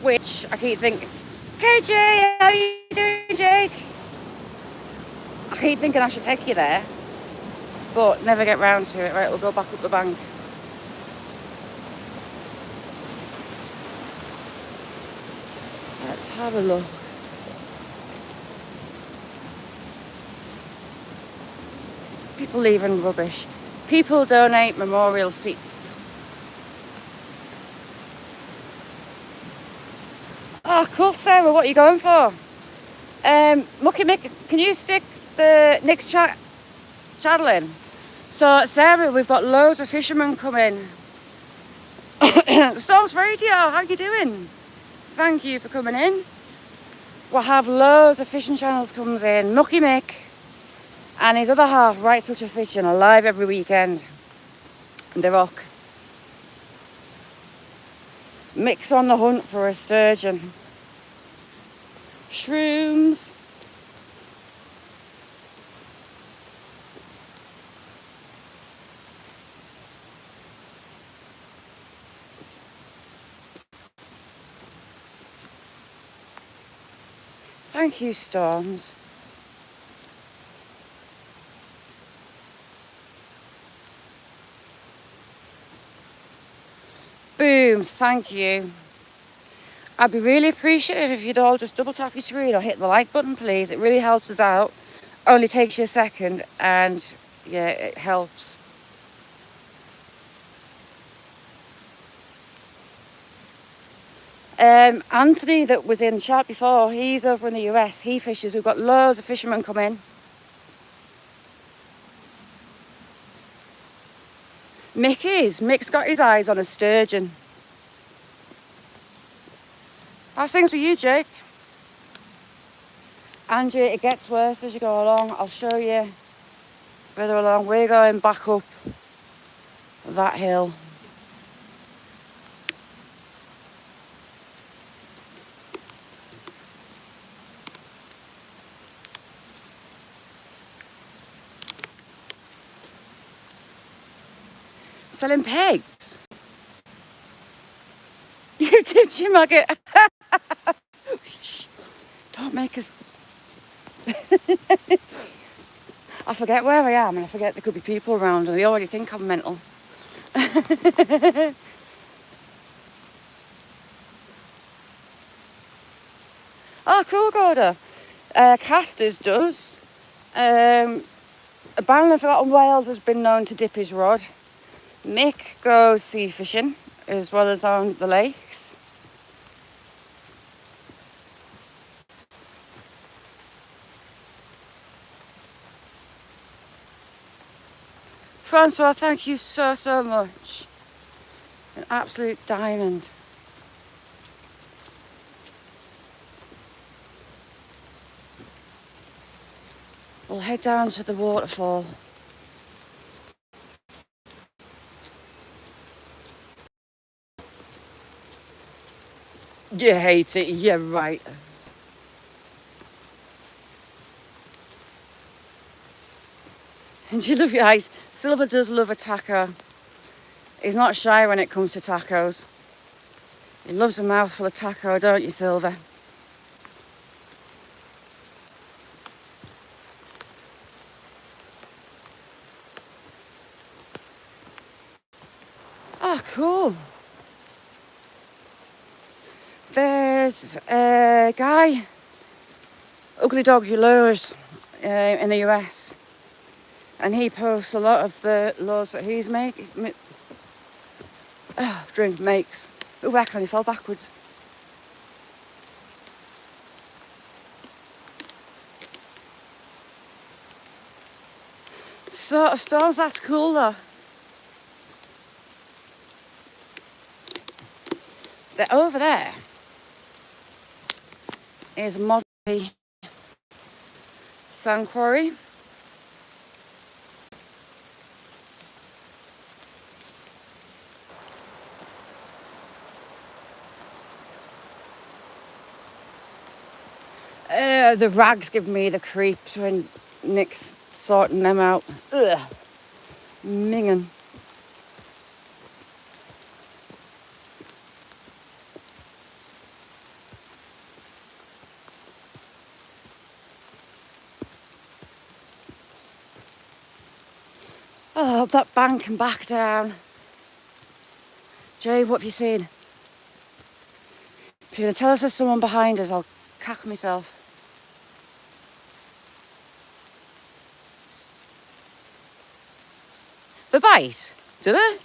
Which I keep thinking, KJ, how you doing, Jake? I keep thinking I should take you there, but never get round to it. Right, we'll go back up the bank. Let's have a look. People leaving rubbish. People donate memorial seats. Oh, cool, Sarah. What are you going for? Mucky Mick, can you stick the next channel in? So, Sarah, we've got loads of fishermen coming. Storms Radio, how you doing? Thank you for coming in. We'll have loads of fishing channels comes in. Mucky Mick and his other half, Right Touch of Fishing, are live every weekend. And they rock. Mick's on the hunt for a sturgeon. Shrooms. Thank you, storms. Boom, thank you. I'd be really appreciative if you'd all just double tap your screen or hit the like button, please. It really helps us out. Only takes you a second, and yeah, it helps. Anthony, that was in chat before, he's over in the US. He fishes. We've got loads of fishermen come in. Mick's got his eyes on a sturgeon. How's things with you, Jake? Angie, it gets worse as you go along. I'll show you further along. We're going back up that hill. Selling pigs. You did, you maggot. Don't make us. I forget where I am, and I forget there could be people around, and they already think I'm mental. Oh, cool, Gorda. Casters does. Barron Forgotten Wales has been known to dip his rod. Mick goes sea fishing, as well as on the lakes. Francois, thank you so much. An absolute diamond. We'll head down to the waterfall. You hate it, yeah, right. And you love your ice. Silver does love a taco. He's not shy when it comes to tacos. He loves a mouthful of taco, don't you, Silver? Oh, cool. There's a guy, Ugly Dog, who lures in the US. And he posts a lot of the lures that he's makes. Oh, I kind of fell backwards. Sort of storms, that's cool though. Over there is a modern sand quarry. The rags give me the creeps when Nick's sorting them out. Ugh. Minging. Oh, up that bank and back down. Jay, what have you seen? If you're going to tell us there's someone behind us, I'll cack myself. The bite? Do they?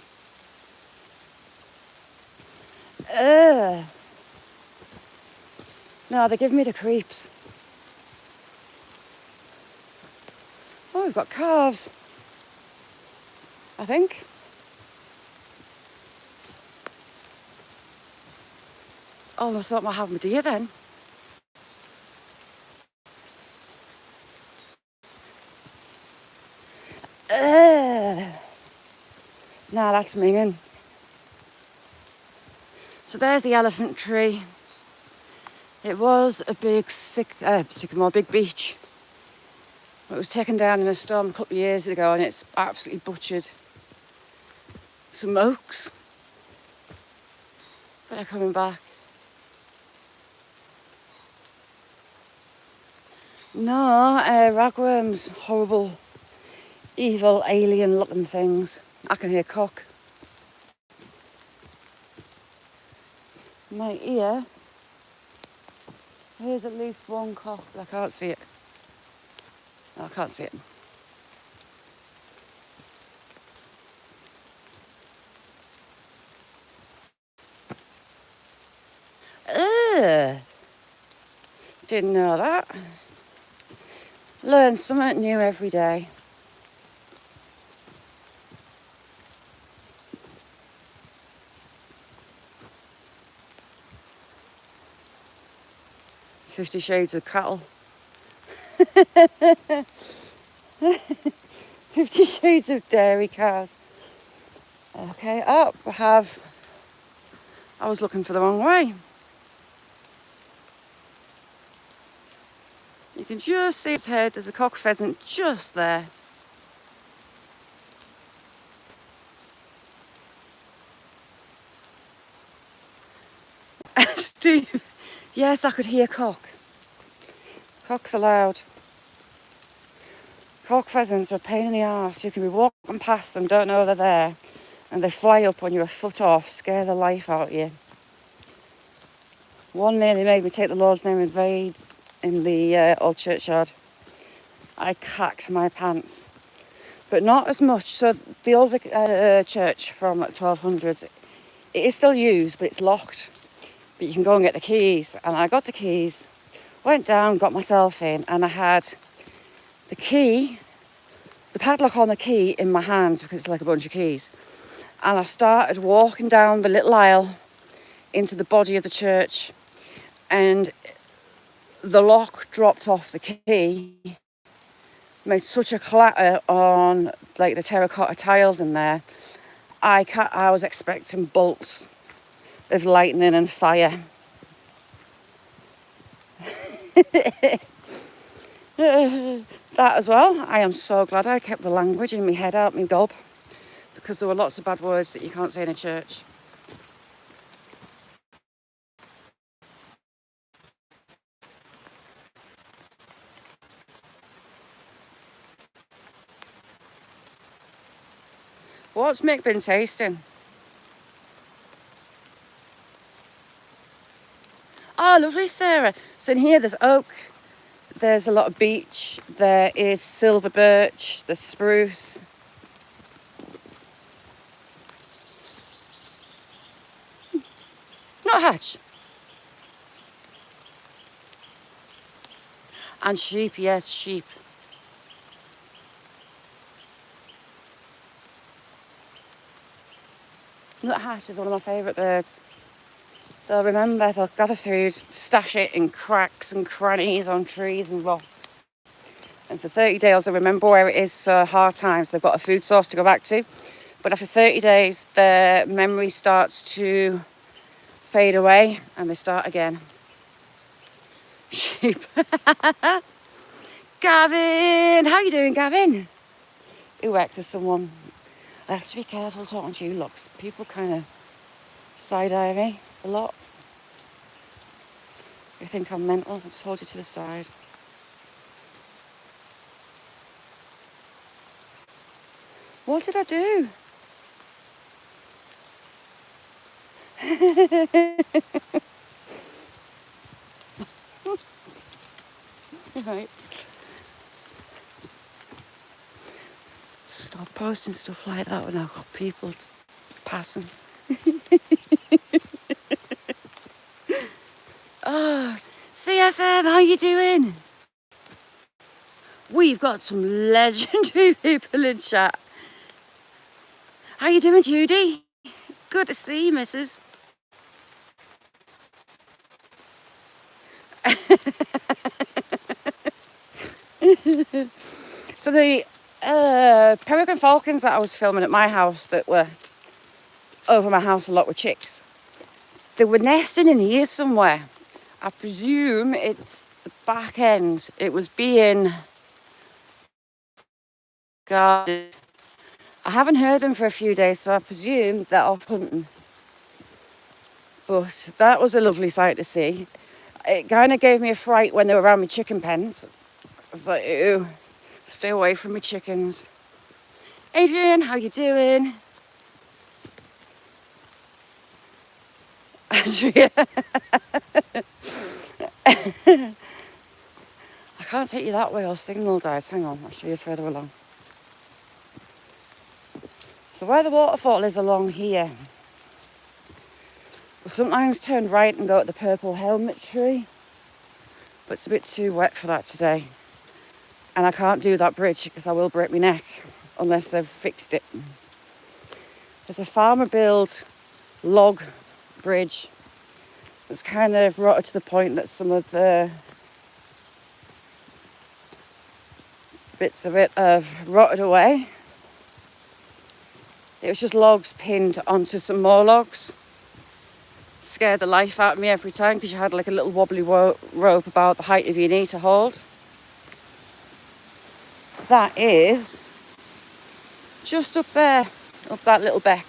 No, they give me the creeps. Oh, we've got calves. I think. Almost thought I might have my deer then. Nah, that's minging. So there's the elephant tree. It was a big sycamore, big beech. It was taken down in a storm a couple of years ago, and it's absolutely butchered some oaks. But they're coming back. No, ragworms, horrible, evil, alien-looking things. I can hear cock. My ear, here's at least one cock, but I can't see it. No, I can't see it. Ugh. Didn't know that. Learn something new every day. Fifty Shades of Cattle. 50 Shades of Dairy Cows. Okay, up, I was looking for the wrong way. You can just see its head, there's a cock pheasant just there. Steve, yes, I could hear cock. Cocks are loud. Cock pheasants are a pain in the arse. You can be walking past them, don't know they're there, and they fly up when you're a foot off, scare the life out of you. One nearly made me take the Lord's name in vain in the old churchyard. I cacked my pants, but not as much. So the old church from like 1200s, it is still used, but it's locked. But you can go and get the keys, and I got the keys, went down, got myself in, and I had the key, the padlock on the key in my hand because it's like a bunch of keys. And I started walking down the little aisle into the body of the church, and the lock dropped off the key, made such a clatter on like the terracotta tiles in there. I was expecting bolts of lightning and fire. That as well. I am so glad I kept the language in my head out my gob, because there were lots of bad words that you can't say in a church. What's Mick been tasting? Oh, lovely, Sarah. So in here there's oak, there's a lot of beech, there is silver birch, there's spruce. Not hatch. And sheep, yes, sheep. Nuthatch is one of my favourite birds. They'll remember, they'll gather food, stash it in cracks and crannies on trees and rocks. And for 30 days they'll remember where it is, so hard times. They've got a food source to go back to. But after 30 days, their memory starts to fade away and they start again. Sheep. Gavin! How you doing, Gavin? Who acts as someone? I have to be careful talking to you, looks. People kind of side-eye me a lot. You think I'm mental? I'll just hold you to the side. What did I do? Right. Stop posting stuff like that when I've got people passing. Oh, CFM, how you doing? We've got some legendary people in chat. How you doing, Judy? Good to see you, missus. So the peregrine falcons that I was filming at my house that were over my house a lot with chicks, they were nesting in here somewhere. I presume it's the back end. It was being guarded. I haven't heard them for a few days, so I presume they're off hunting. But that was a lovely sight to see. It kind of gave me a fright when they were around my chicken pens. It's like, ew, stay away from me chickens. Adrian, how you doing? Andrea. I can't take you that way, or signal dies. Hang on, I'll show you further along. So where the waterfall is along here, we'll sometimes turn right and go at the purple helmet tree, but it's a bit too wet for that today. And I can't do that bridge because I will break my neck unless they've fixed it. There's a farmer build log bridge that's kind of rotted to the point that some of the bits of it have rotted away. It was just logs pinned onto some more logs. Scared the life out of me every time because you had like a little wobbly rope about the height of your knee to hold. That is just up there, up that little beck.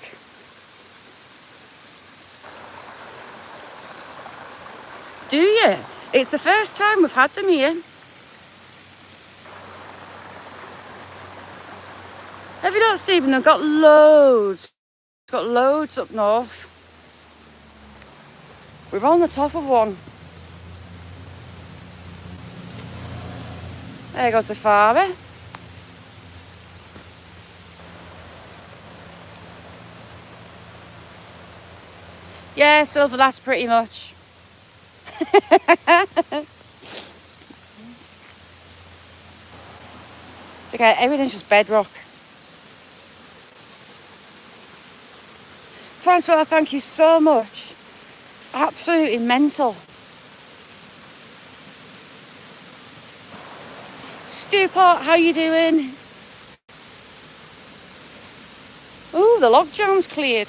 Do you? It's the first time we've had them here. Have you not, Stephen? They've got loads. Got loads up north. We're on the top of one. There goes the farmer. Yeah, Silver, that's pretty much. Okay, everything's just bedrock. Francois, thank you so much. It's absolutely mental. Stewpot, how you doing? Ooh, the log jam's cleared.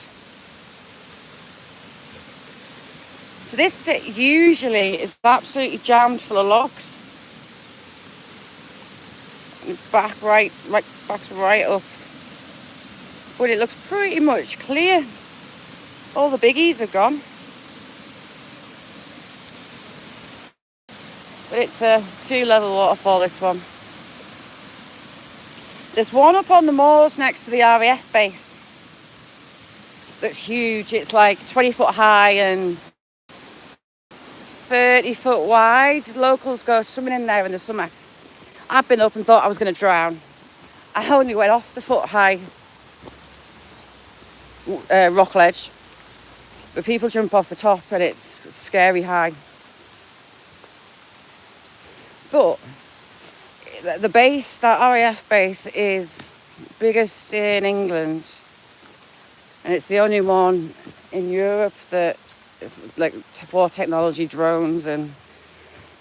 So this bit usually is absolutely jammed full of logs. Backs right up. But it looks pretty much clear. All the biggies are gone. But it's a 2-level waterfall, this one. There's one up on the moors next to the RAF base that's huge. It's like 20 foot high and 30 foot wide. Locals go swimming in there in the summer. I've been up and thought I was going to drown. I only went off the foot high rock ledge. But people jump off the top and it's scary high. But the base, that RAF base, is biggest in England, and it's the only one in Europe that is like war technology, drones and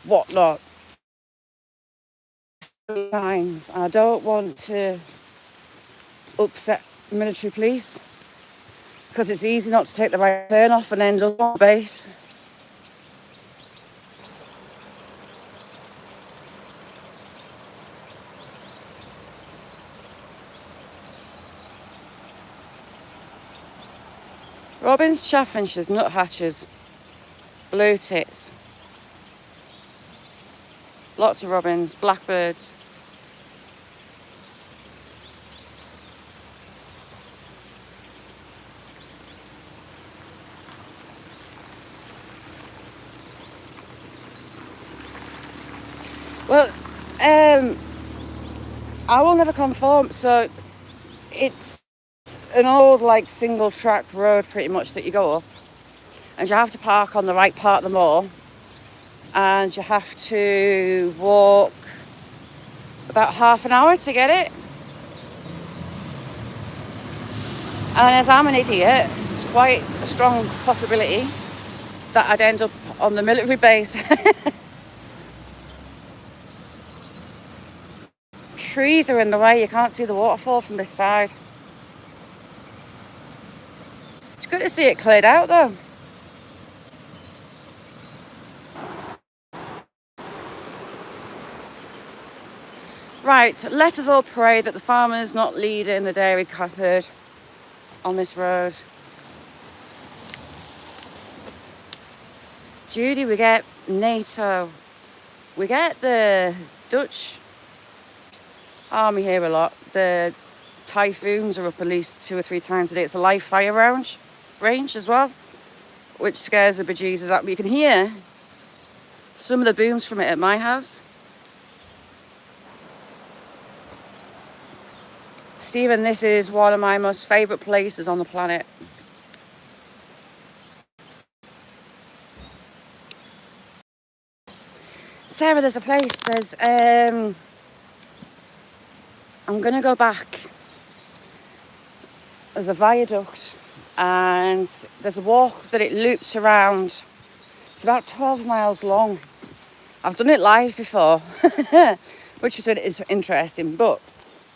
whatnot. Times, I don't want to upset military police because it's easy not to take the right turn off and end up on base. Robins, chaffinches, nuthatches, blue tits. Lots of robins, blackbirds. Well, I will never conform, so it's an old like single track road pretty much that you go up, and you have to park on the right part of the moor, and you have to walk about half an hour to get it. And as I'm an idiot, it's quite a strong possibility that I'd end up on the military base. Trees are in the way, you can't see the waterfall from this side. It's good to see it cleared out though. Right, let us all pray that the farmer's not leading the dairy herd on this road. Judy, we get NATO. We get the Dutch army here a lot. The typhoons are up at least 2 or 3 times a day. It's a live fire range as well, which scares the bejesus out. But you can hear some of the booms from it at my house. Stephen, this is one of my most favourite places on the planet. Sarah, there's a place, I'm going to go back. There's a viaduct and there's a walk that it loops around. It's about 12 miles long. I've done it live before, which was interesting, but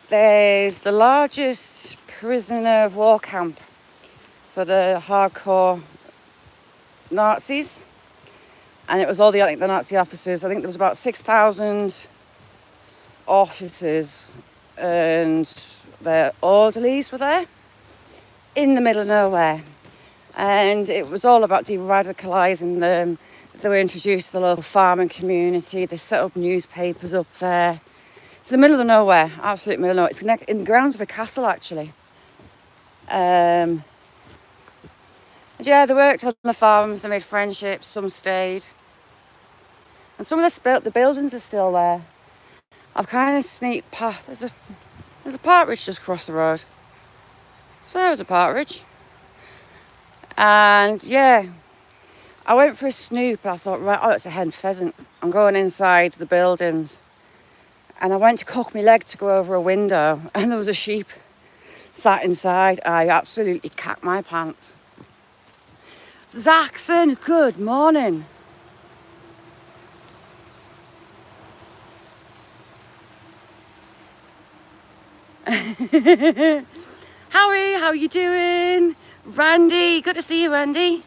there's the largest prisoner of war camp for the hardcore Nazis. And it was all the Nazi officers. I think there was about 6,000 officers and their orderlies were there in the middle of nowhere. And it was all about de-radicalising them. They were introduced to the local farming community. They set up newspapers up there. It's the middle of nowhere, absolute middle of nowhere. It's in the grounds of a castle, actually. Yeah, they worked on the farms, they made friendships, some stayed. And some of the buildings are still there. I've kind of sneaked past. There's a partridge just across the road. So there was a partridge. And yeah, I went for a snoop. I thought, right, oh, it's a hen pheasant. I'm going inside the buildings. And I went to cock my leg to go over a window, and there was a sheep sat inside. I absolutely cacked my pants. Zaxon, good morning. Howie, how you doing? Randy, good to see you, Randy.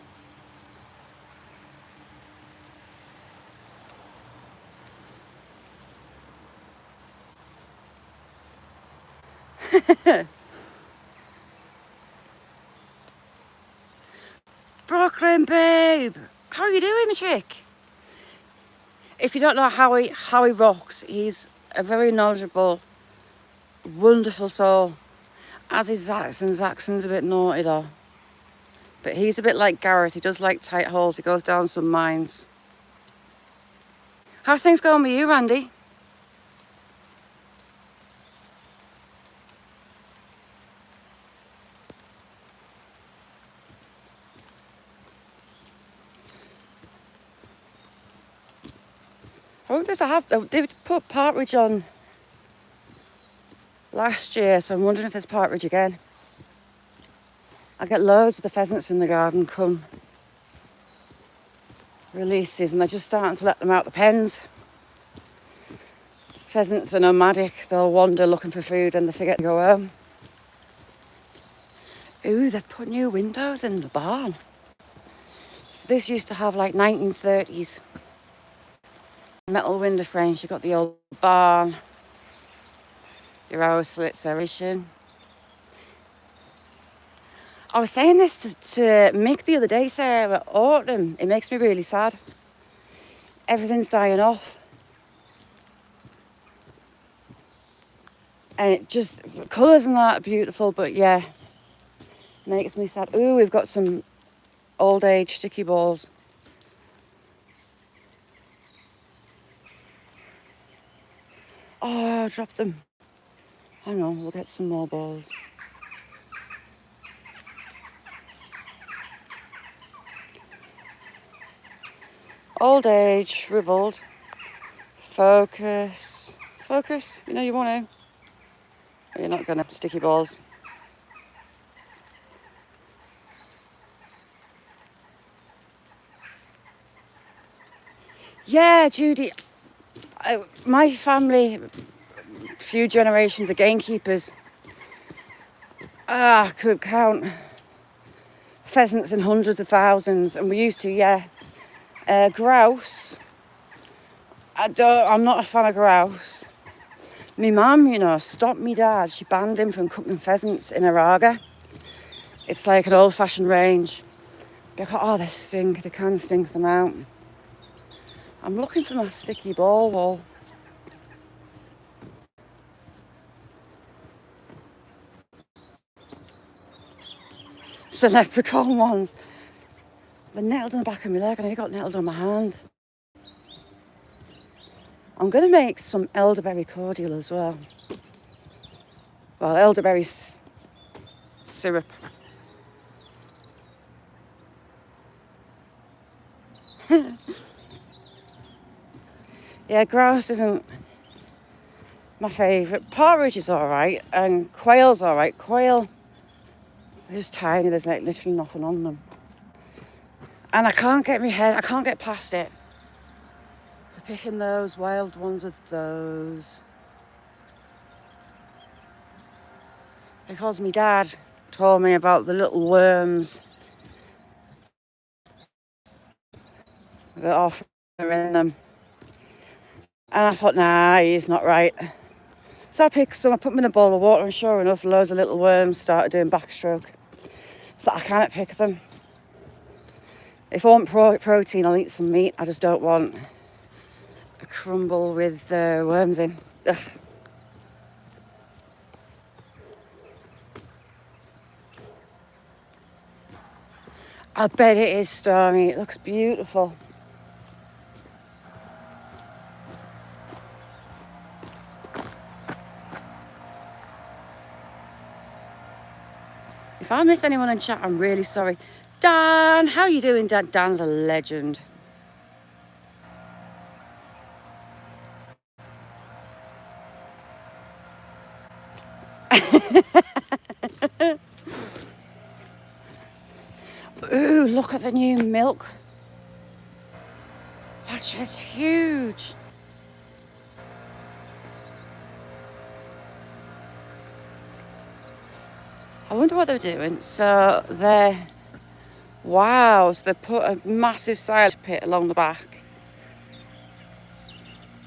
Brooklyn, babe. How are you doing, my chick? If you don't know Howie rocks. He's a very knowledgeable, wonderful soul. As is Zaxon. Zaxon's a bit naughty though. But he's a bit like Gareth. He does like tight holes. He goes down some mines. How's things going with you, Randy? I wonder if they put partridge on last year, so I'm wondering if there's partridge again. I get loads of the pheasants in the garden come releases, and they're just starting to let them out the pens. Pheasants are nomadic. They'll wander looking for food and they forget to go home. Ooh, they've put new windows in the barn. So this used to have like 1930s metal window frames. You've got the old barn, your hour slits aeration. I was saying this to Mick the other day, Sarah. Autumn, it makes me really sad. Everything's dying off. And it just, colours and that are beautiful, but yeah, makes me sad. Ooh, we've got some old age sticky balls. Oh, I dropped them. Hang on, we'll get some more balls. Old age, shriveled. Focus. Focus, you know you want to. Or you're not going to. Sticky balls. Yeah, Judy. My family, few generations of gamekeepers. I could count pheasants in hundreds of thousands, and we used to, yeah. Grouse. I'm not a fan of grouse. My mum, stopped me dad. She banned him from cooking pheasants in Araga. It's like an old-fashioned range. Because, they stink. They can stink them out. I'm looking for my sticky ball wall. The leprechaun ones. They're nettled on the back of my leg and I got nettled on my hand. I'm going to make some elderberry cordial as well. Well, elderberry syrup. Yeah, grouse isn't my favourite. Partridge is alright and quail's alright. Quail are just tiny, there's like literally nothing on them. And I can't get past it. For picking those wild ones with those. Because my dad told me about the little worms that are in them. And I thought, nah, he's not right. So I picked some, I put them in a bowl of water and sure enough, loads of little worms started doing backstroke. So I can't pick them. If I want protein, I'll eat some meat. I just don't want a crumble with worms in. Ugh. I bet it is stormy. It looks beautiful. If I miss anyone in chat, I'm really sorry. Dan, how you doing, Dan? Dan's a legend. Ooh, look at the new milk. That's just huge. I wonder what they're doing. So wow, so they put a massive silage pit along the back.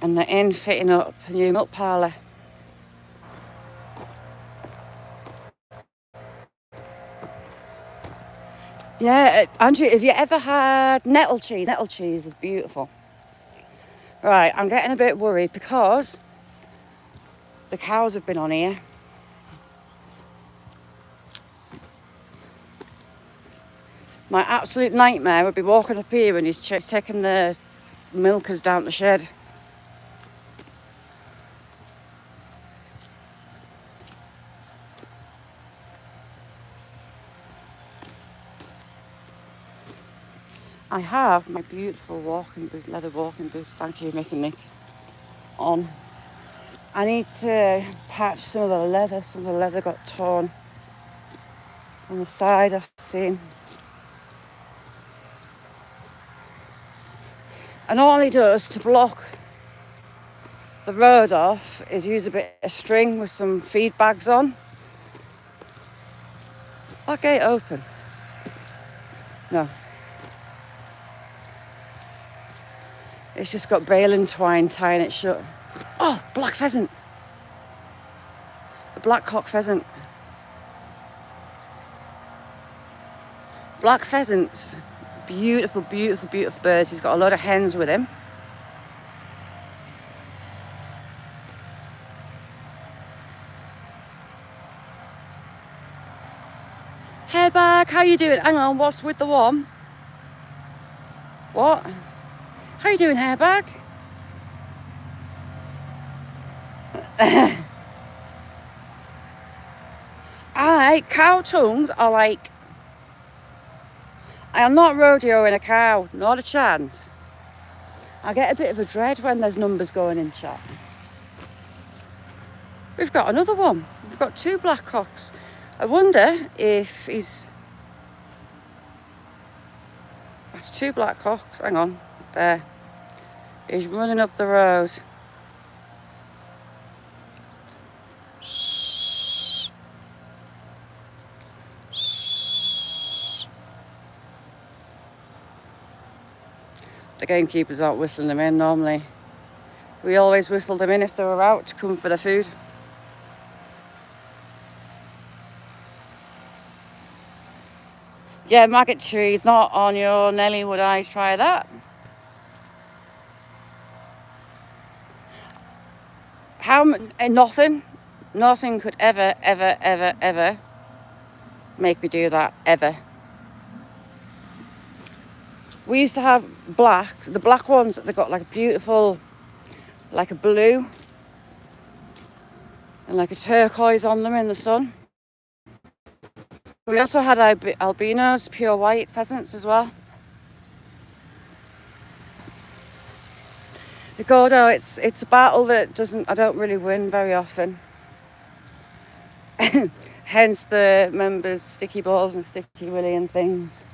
And they're in fitting up a new milk parlour. Yeah, Andrew, have you ever had nettle cheese? Nettle cheese is beautiful. Right, I'm getting a bit worried because the cows have been on here. My absolute nightmare would be walking up here and he's taking the milkers down the shed. I have my beautiful walking boot, leather walking boots, thank you, Mick and Nick, on. I need to patch some of the leather got torn on the side, I've seen. And all he does to block the road off is use a bit of string with some feed bags on. That gate open? No. It's just got baling twine tying it shut. Oh, black pheasant. A black cock pheasant. Black pheasants. Beautiful, beautiful, beautiful birds. He's got a lot of hens with him. Hairbag, how you doing? Hang on, what's with the one? What? How you doing, Hairbag? Cow tongues are like... I am not rodeoing a cow, not a chance. I get a bit of a dread when there's numbers going in chat. We've got another one. We've got two black cocks. I wonder if he's... That's two black cocks. Hang on. There. He's running up the road. The gamekeepers aren't whistling them in normally. We always whistle them in if they were out to come for the food. Yeah, maggot trees not on your Nelly, would I try that? Nothing could ever make me do that ever. We used to have the black ones, they've got like a beautiful, like a blue and like a turquoise on them in the sun. We also had albinos, pure white pheasants as well. The Gordo, it's a battle that I don't really win very often. Hence the members' sticky balls and sticky willy and things.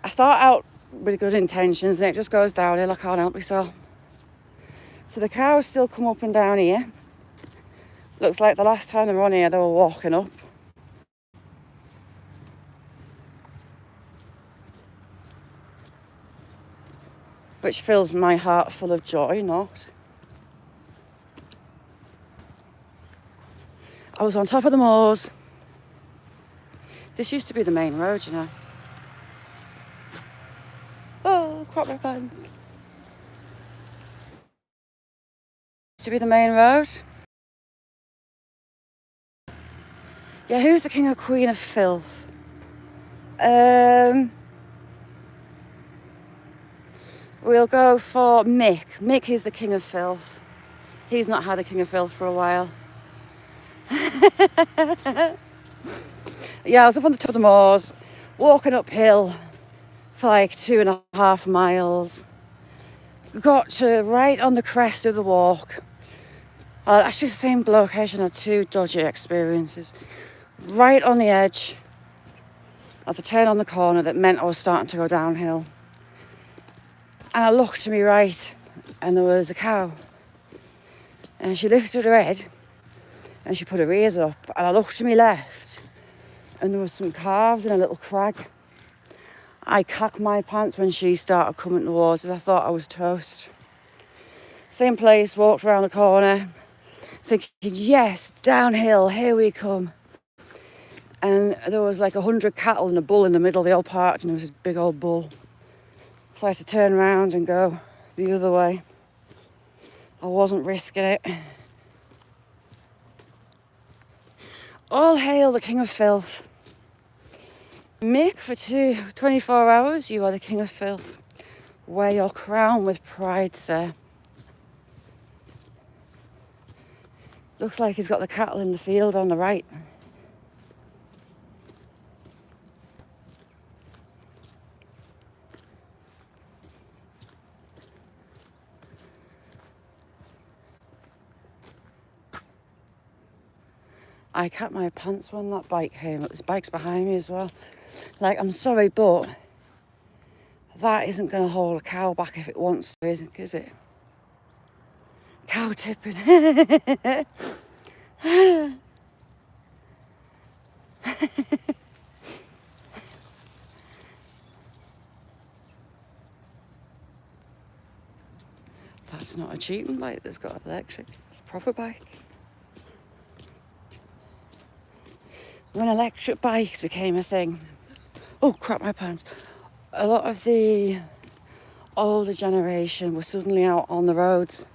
I start out with good intentions and it just goes downhill. I can't help myself. So the cows still come up and down here. Looks like the last time they were on here, they were walking up. Which fills my heart full of joy, not. I was on top of the moors. This used to be the main road, you know. Oh, crop my pants. Used to be the main road. Yeah, who's the king or queen of filth? We'll go for Mick. Mick is the king of filth. He's not had a king of filth for a while. Yeah, I was up on the top of the moors, walking uphill for like 2.5 miles. Got to right on the crest of the walk. Actually, the same location, had 2 dodgy experiences. Right on the edge of the turn on the corner that meant I was starting to go downhill. And I looked to my right and there was a cow. And she lifted her head and she put her ears up. And I looked to my left and there was some calves in a little crag. I cacked my pants when she started coming towards us. I thought I was toast. Same place, walked around the corner, thinking, yes, downhill, here we come. And there was like 100 cattle and a bull in the middle. They all parked and there was this big old bull. So I had to turn around and go the other way. I wasn't risking it. All hail the king of filth. Mick, for 24 hours, you are the king of filth. Wear your crown with pride, sir. Looks like he's got the cattle in the field on the right. I capped my pants when that bike came up. This bike's behind me as well. Like, I'm sorry, but that isn't going to hold a cow back if it wants to, is it? Cow tipping. That's not a cheating bike that's got electric. It's a proper bike. When electric bikes became a thing, oh crap, my pants. A lot of the older generation were suddenly out on the roads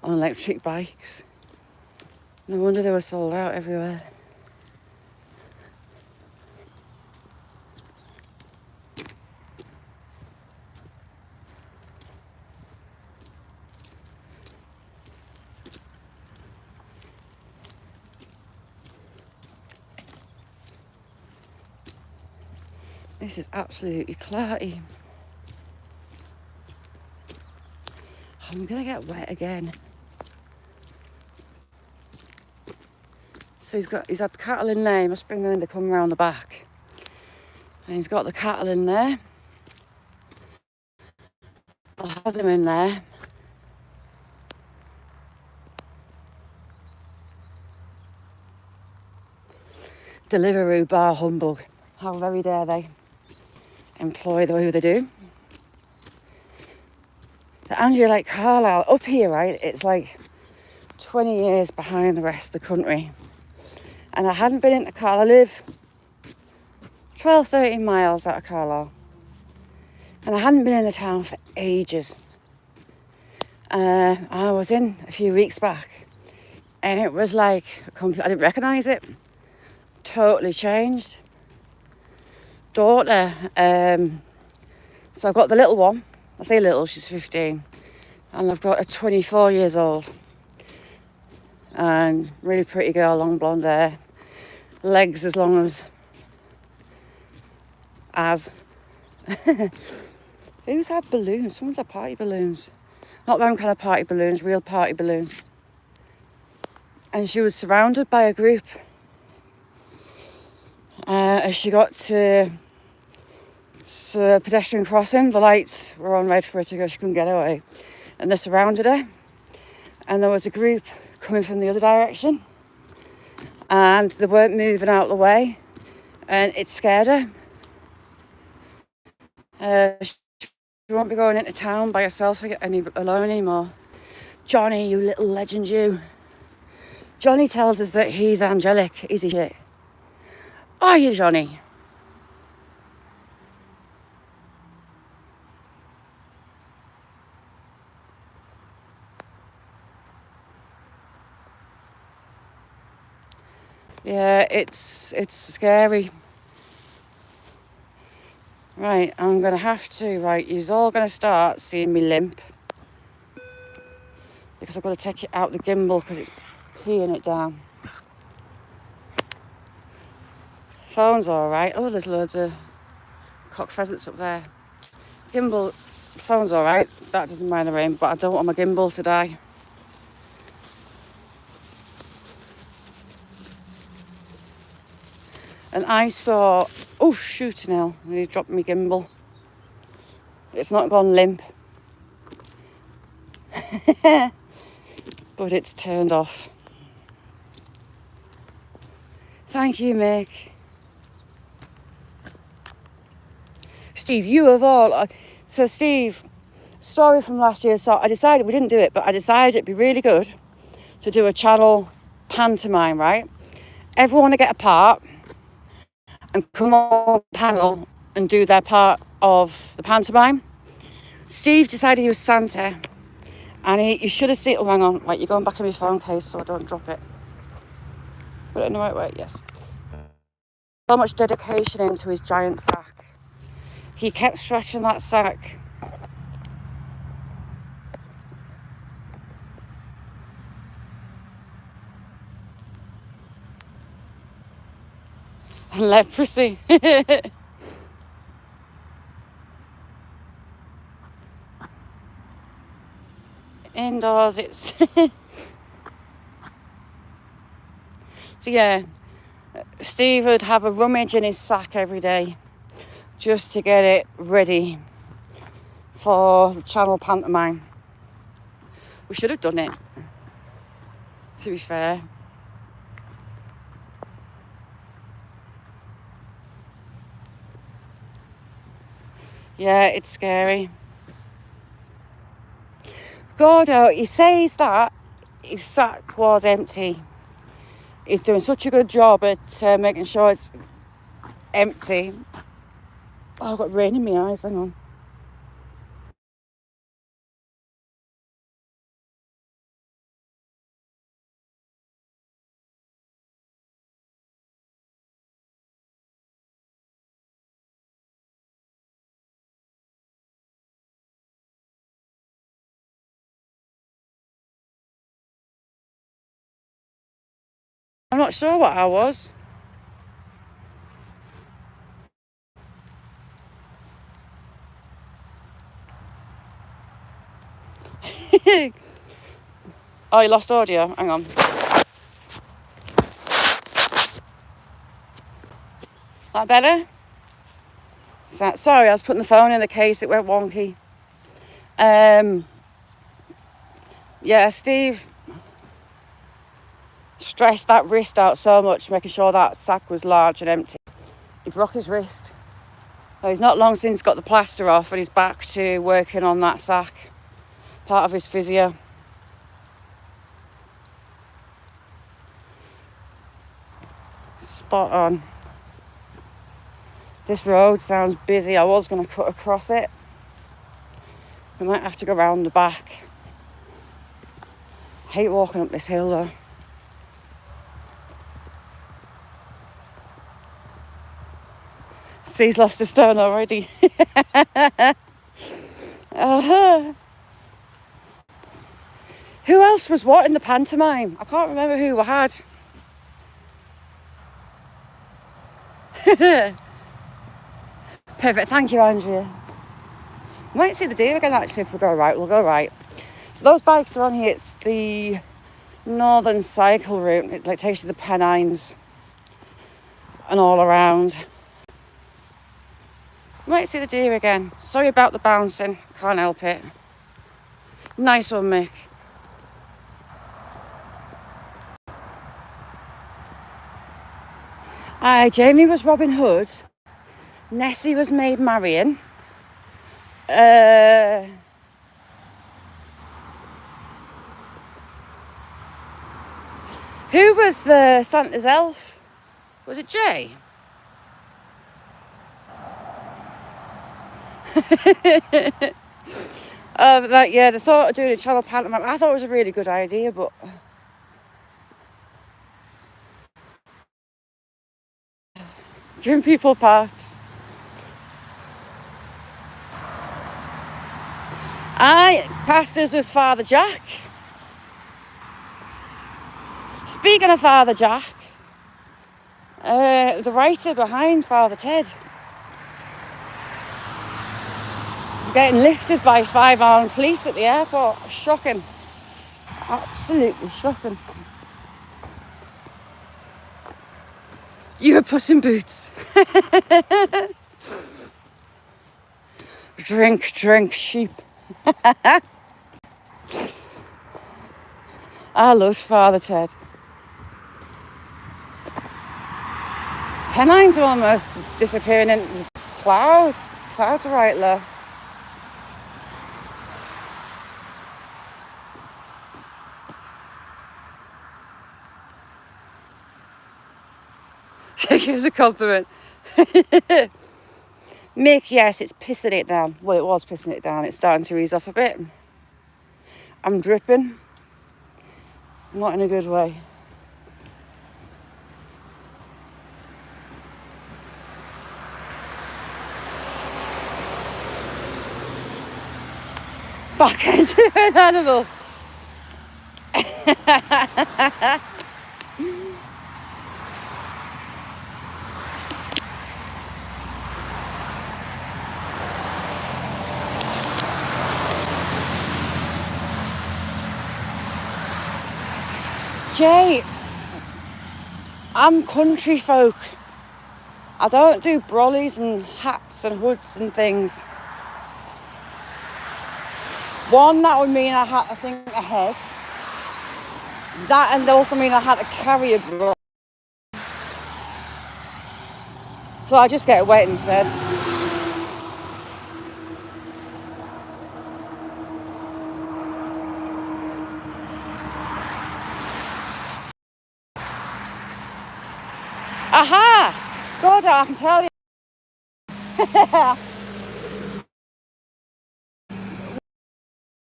on electric bikes. No wonder they were sold out everywhere. This is absolutely clarty. I'm gonna get wet again. So he's had the cattle in there. He must bring them in to come around the back. And he's got the cattle in there. I'll have them in there. Deliveroo bar humbug. How very dare they employ the way they do. The Andrew like Carlisle up here, right? It's like 20 years behind the rest of the country. And I hadn't been into Carlisle. I live 12, 13 miles out of Carlisle. And I hadn't been in the town for ages. I was in a few weeks back. And it was like, I didn't recognise it. totally changed. Daughter, so I've got the little one. I say little, she's 15. And I've got a 24 years old. And really pretty girl, long blonde hair. Legs as long as. Who's had balloons? Someone's had party balloons. Not them kind of party balloons, real party balloons. And she was surrounded by a group. As she got to a pedestrian crossing, the lights were on red for her to go, she couldn't get away. And they surrounded her. And there was a group coming from the other direction. And they weren't moving out of the way. And it scared her. She won't be going into town by herself alone anymore. Johnny, you little legend, you. Johnny tells us that he's angelic. Is he shit? Are you, Johnny? Yeah, it's scary. Right, I'm going to have to, you're all going to start seeing me limp. Because I've got to take it out the gimbal because it's peeing it down. Phone's all right. Oh, there's loads of cock pheasants up there. Gimbal, phone's all right. That doesn't mind the rain, but I don't want my gimbal to die. And I saw, oh, shooting hell, they dropped me gimbal. It's not gone limp. But it's turned off. Thank you, Mick. Steve, you of all. So, Steve, story from last year. So I decided, we didn't do it, but I decided it'd be really good to do a channel pantomime, right? Everyone to get a part and come on panel and do their part of the pantomime. Steve decided he was Santa, and you should have seen. Oh, hang on, you're going back in my phone case so I don't drop it. Put it in the right way, yes. So much dedication into his giant sack. He kept stretching that sack. And leprosy. Indoors, it's... So yeah, Steve would have a rummage in his sack every day just to get it ready for the channel pantomime. We should have done it, to be fair. Yeah, it's scary. Gordo, he says that his sack was empty. He's doing such a good job at making sure it's empty. Oh, I've got rain in my eyes, hang on. I'm not sure what I was. Oh, you lost audio? Hang on. That better? Sorry, I was putting the phone in the case, it went wonky. Yeah, Steve stressed that wrist out so much, making sure that sack was large and empty. He broke his wrist. So he's not long since got the plaster off and he's back to working on that sack. Part of his physio. Spot on. This road sounds busy. I was going to cut across it. We might have to go round the back. I hate walking up this hill though. Steve's lost a stone already. Who else was what in the pantomime? I can't remember who we had. Perfect, thank you, Andrea. We might see the deer again actually if we go right. We'll go right. So those bikes are on here. It's the northern cycle route. It like takes you to the Pennines and all around. We might see the deer again. Sorry about the bouncing. Can't help it. Nice one, Mick. Jamie was Robin Hood. Nessie was Maid Marian. Who was the Santa's elf? Was it Jay? The thought of doing a channel pantomime, I thought it was a really good idea, but giving people parts. Pastors was Father Jack. Speaking of Father Jack, the writer behind Father Ted getting lifted by 5 armed police at the airport. Shocking. Absolutely shocking. You were Puss in Boots. Drink, drink, sheep. I loved Father Ted. Pennines are almost disappearing in the clouds. Clouds are right low. Here's a compliment. Mick, yes, it's pissing it down. Well, it was pissing it down. It's starting to ease off a bit. I'm dripping. Not in a good way. Back into an animal. Jay, I'm country folk. I don't do brollies and hats and hoods and things. One, that would mean I had to think ahead. That and also mean I had to carry a brolly. So I just get wet instead. Aha! God, I can tell you.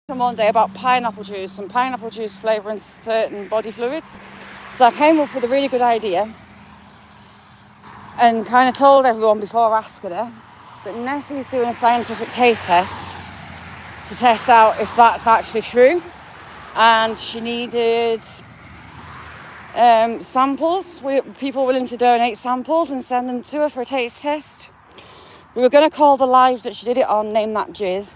One day about pineapple juice, some pineapple juice flavouring certain body fluids. So I came up with a really good idea and kind of told everyone before asking her. But Nessie's doing a scientific taste test to test out if that's actually true. And she needed samples, people willing to donate samples and send them to her for a taste test. We were going to call the live that she did it on, name that Jizz.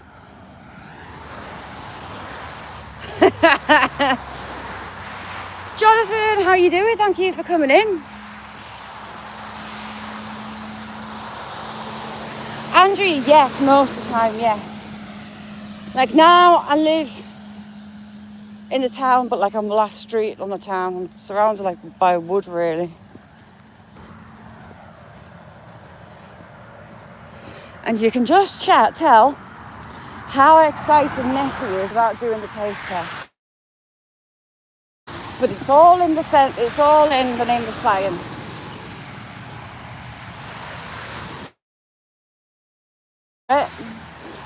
Jonathan, how you doing? Thank you for coming in. Andrea, yes, most of the time, yes. Like now I live in the town, but like on the last street on the town. I'm surrounded like by wood, really. And you can just tell how excited Nessie is about doing the taste test. But it's all in the name of science. I'm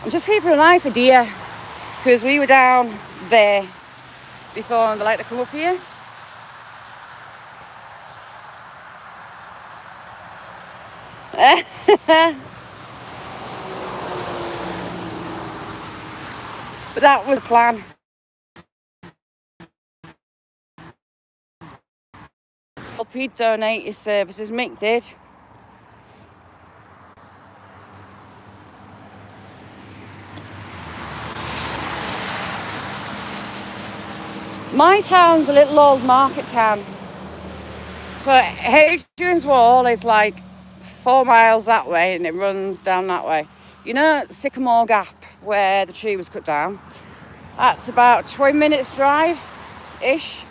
just keeping an eye for deer because we were down there before and they like to come up here. But that was the plan. Peat donate his services. Mick did. My town's a little old market town. So Hadrian's Wall is like 4 miles that way and it runs down that way. You know Sycamore Gap where the tree was cut down? That's about 20 minutes drive-ish.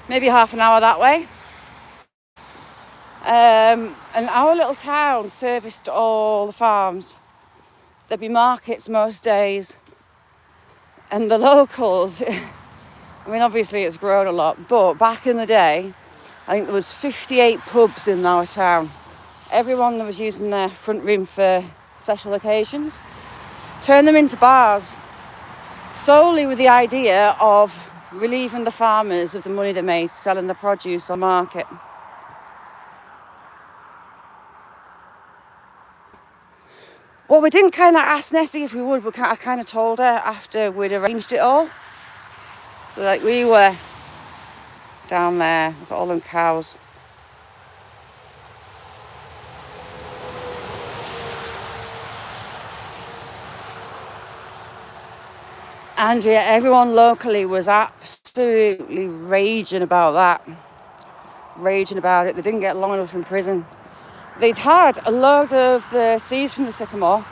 Maybe half an hour that way. And our little town serviced all the farms. There'd be markets most days. And the locals, I mean, obviously it's grown a lot, but back in the day, I think there was 58 pubs in our town. Everyone that was using their front room for special occasions turned them into bars, solely with the idea of relieving the farmers of the money they made selling the produce on market. Well, we didn't kind of ask Nessie if we would, but I kind of told her after we'd arranged it all. So like we were down there, we've got all them cows. Andrea, everyone locally was absolutely raging about that. Raging about it. They didn't get long enough in prison. They'd had a load of the seeds from the sycamore.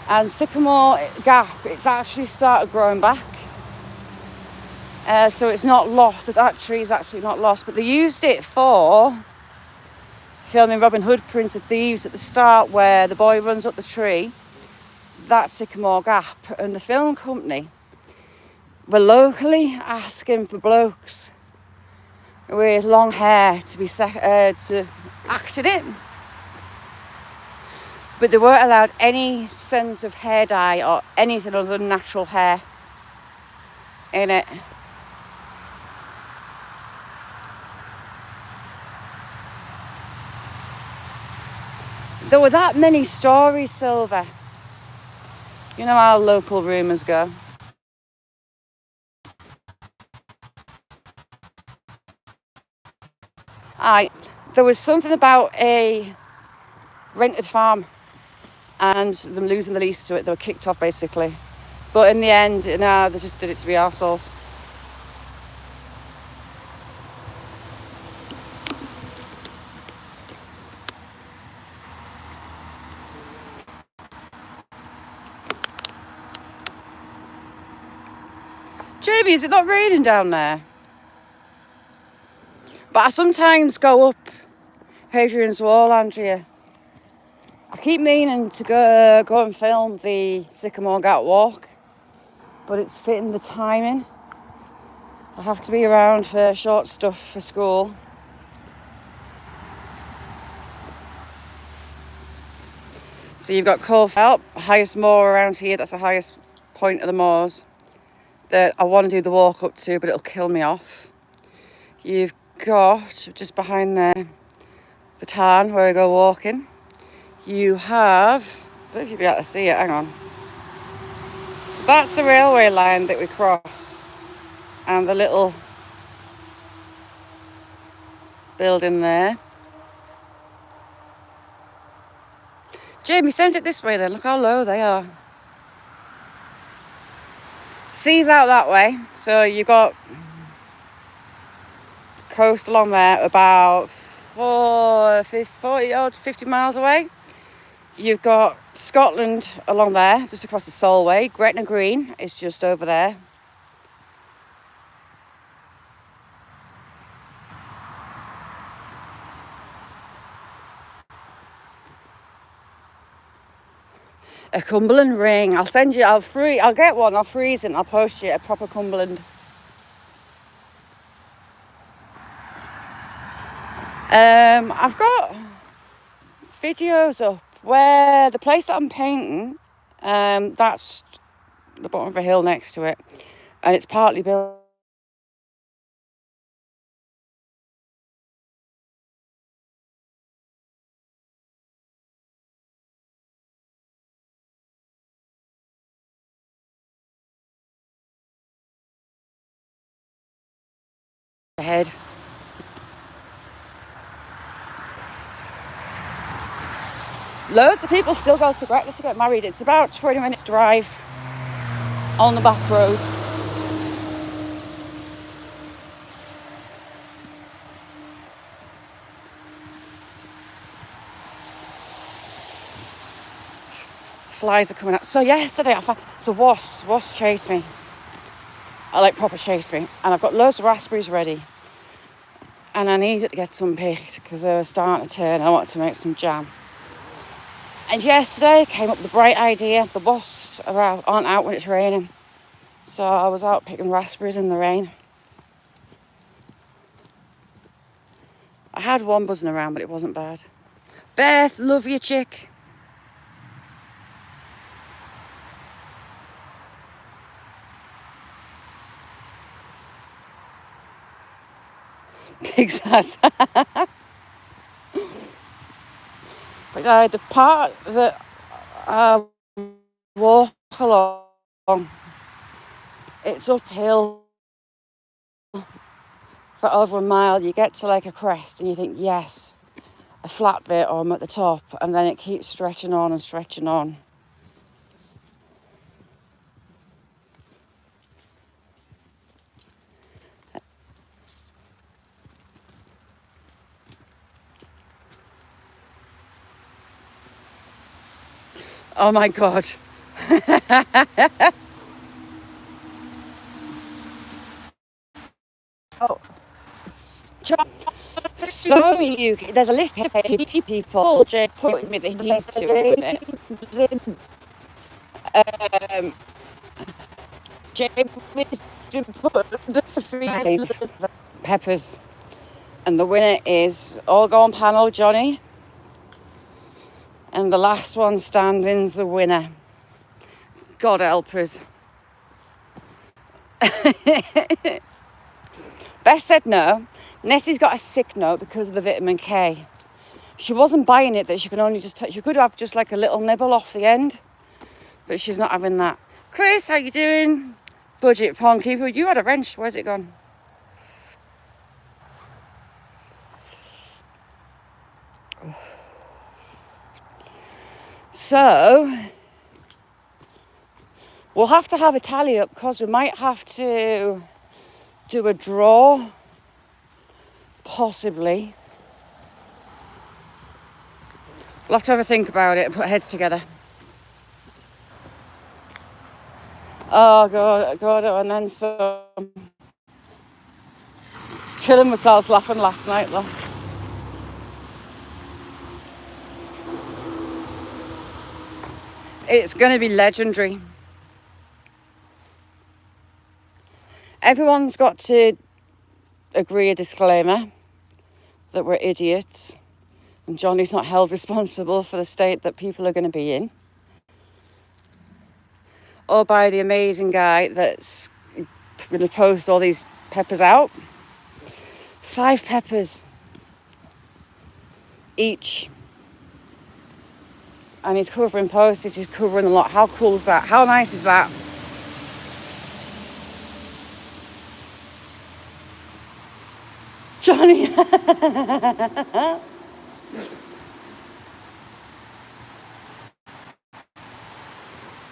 And Sycamore Gap, it's actually started growing back. So it's not lost. That tree is actually not lost. But they used it for filming Robin Hood, Prince of Thieves at the start where the boy runs up the tree. That's Sycamore Gap. And the film company were locally asking for blokes with long hair to be to act in it. But they weren't allowed any sense of hair dye or anything other than natural hair in it. There were that many stories, Silver. You know how local rumours go. There was something about a rented farm and them losing the lease to it. They were kicked off basically. But in the end, no, they just did it to be arseholes. Jamie, is it not raining down there? But I sometimes go up Hadrian's Wall, Andrea. I keep meaning to go and film the Sycamore Gap walk, but it's fitting the timing. I have to be around for short stuff for school. So you've got Colfelt, highest moor around here. That's the highest point of the moors that I want to do the walk up to, but it'll kill me off. You've got, just behind there, the tarn where we go walking. You have, I don't know if you'll be able to see it, hang on. So that's the railway line that we cross. And the little building there. Jamie, send it this way then. Look how low they are. Sea's out that way. So you've got coast along there about 40 odd 50 miles away. You've got Scotland along there, just across the Solway. Gretna Green is just over there. A Cumberland ring. I'll send you, I'll get one, I'll freeze it and I'll post you a proper Cumberland. I've got videos up where the place that I'm painting, that's the bottom of a hill next to it, and it's partly built ahead. Loads of people still go to Gretna to get married. It's about 20 minutes drive on the back roads. Flies are coming out. So yesterday wasps chased me. I like proper chase me. And I've got loads of raspberries ready. And I needed to get some picked because they were starting to turn. I wanted to make some jam. And yesterday came up with the bright idea. The wasps aren't out when it's raining. So I was out picking raspberries in the rain. I had one buzzing around, but it wasn't bad. Beth, love you, chick. Big sass. But the part that I walk along, it's uphill for over a mile. You get to like a crest and you think, yes, a flat bit or I'm at the top, and then it keeps stretching on and stretching on. Oh my God. Oh. So there's a list of people. Jay put me that he's doing it. Jay put the three peppers, and the winner is all go on panel Johnny, and the last one standing's the winner. God help us. Beth said no. Nessie's got a sick note because of the vitamin K. She wasn't buying it that she can only just she could have just like a little nibble off the end, but she's not having that. Chris, how you doing? Budget pond keeper. You had a wrench. Where's it gone? So we'll have to have a tally up because we might have to do a draw, possibly. We'll have to have a think about it and put heads together. Oh God, and then some. Killing myself laughing last night though. It's going to be legendary. Everyone's got to agree a disclaimer that we're idiots and Johnny's not held responsible for the state that people are going to be in, or by the amazing guy that's going to post all these peppers out. 5 peppers each. And he's covering postage, he's covering a lot. How cool is that? How nice is that? Johnny.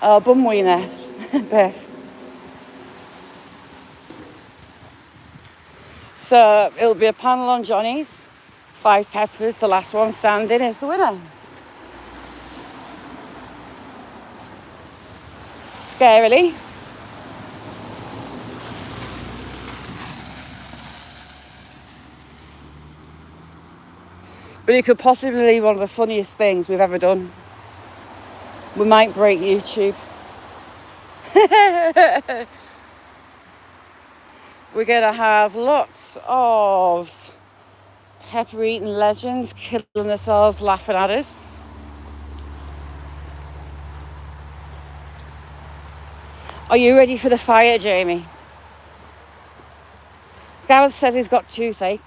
Oh, bumweeness, Beth. So it'll be a panel on Johnny's. 5 peppers, the last one standing is the winner. Scarily. But it could possibly be one of the funniest things we've ever done. We might break YouTube. We're going to have lots of pepper eating legends killing themselves laughing at us. Are you ready for the fire, Jamie? Gareth says he's got toothache,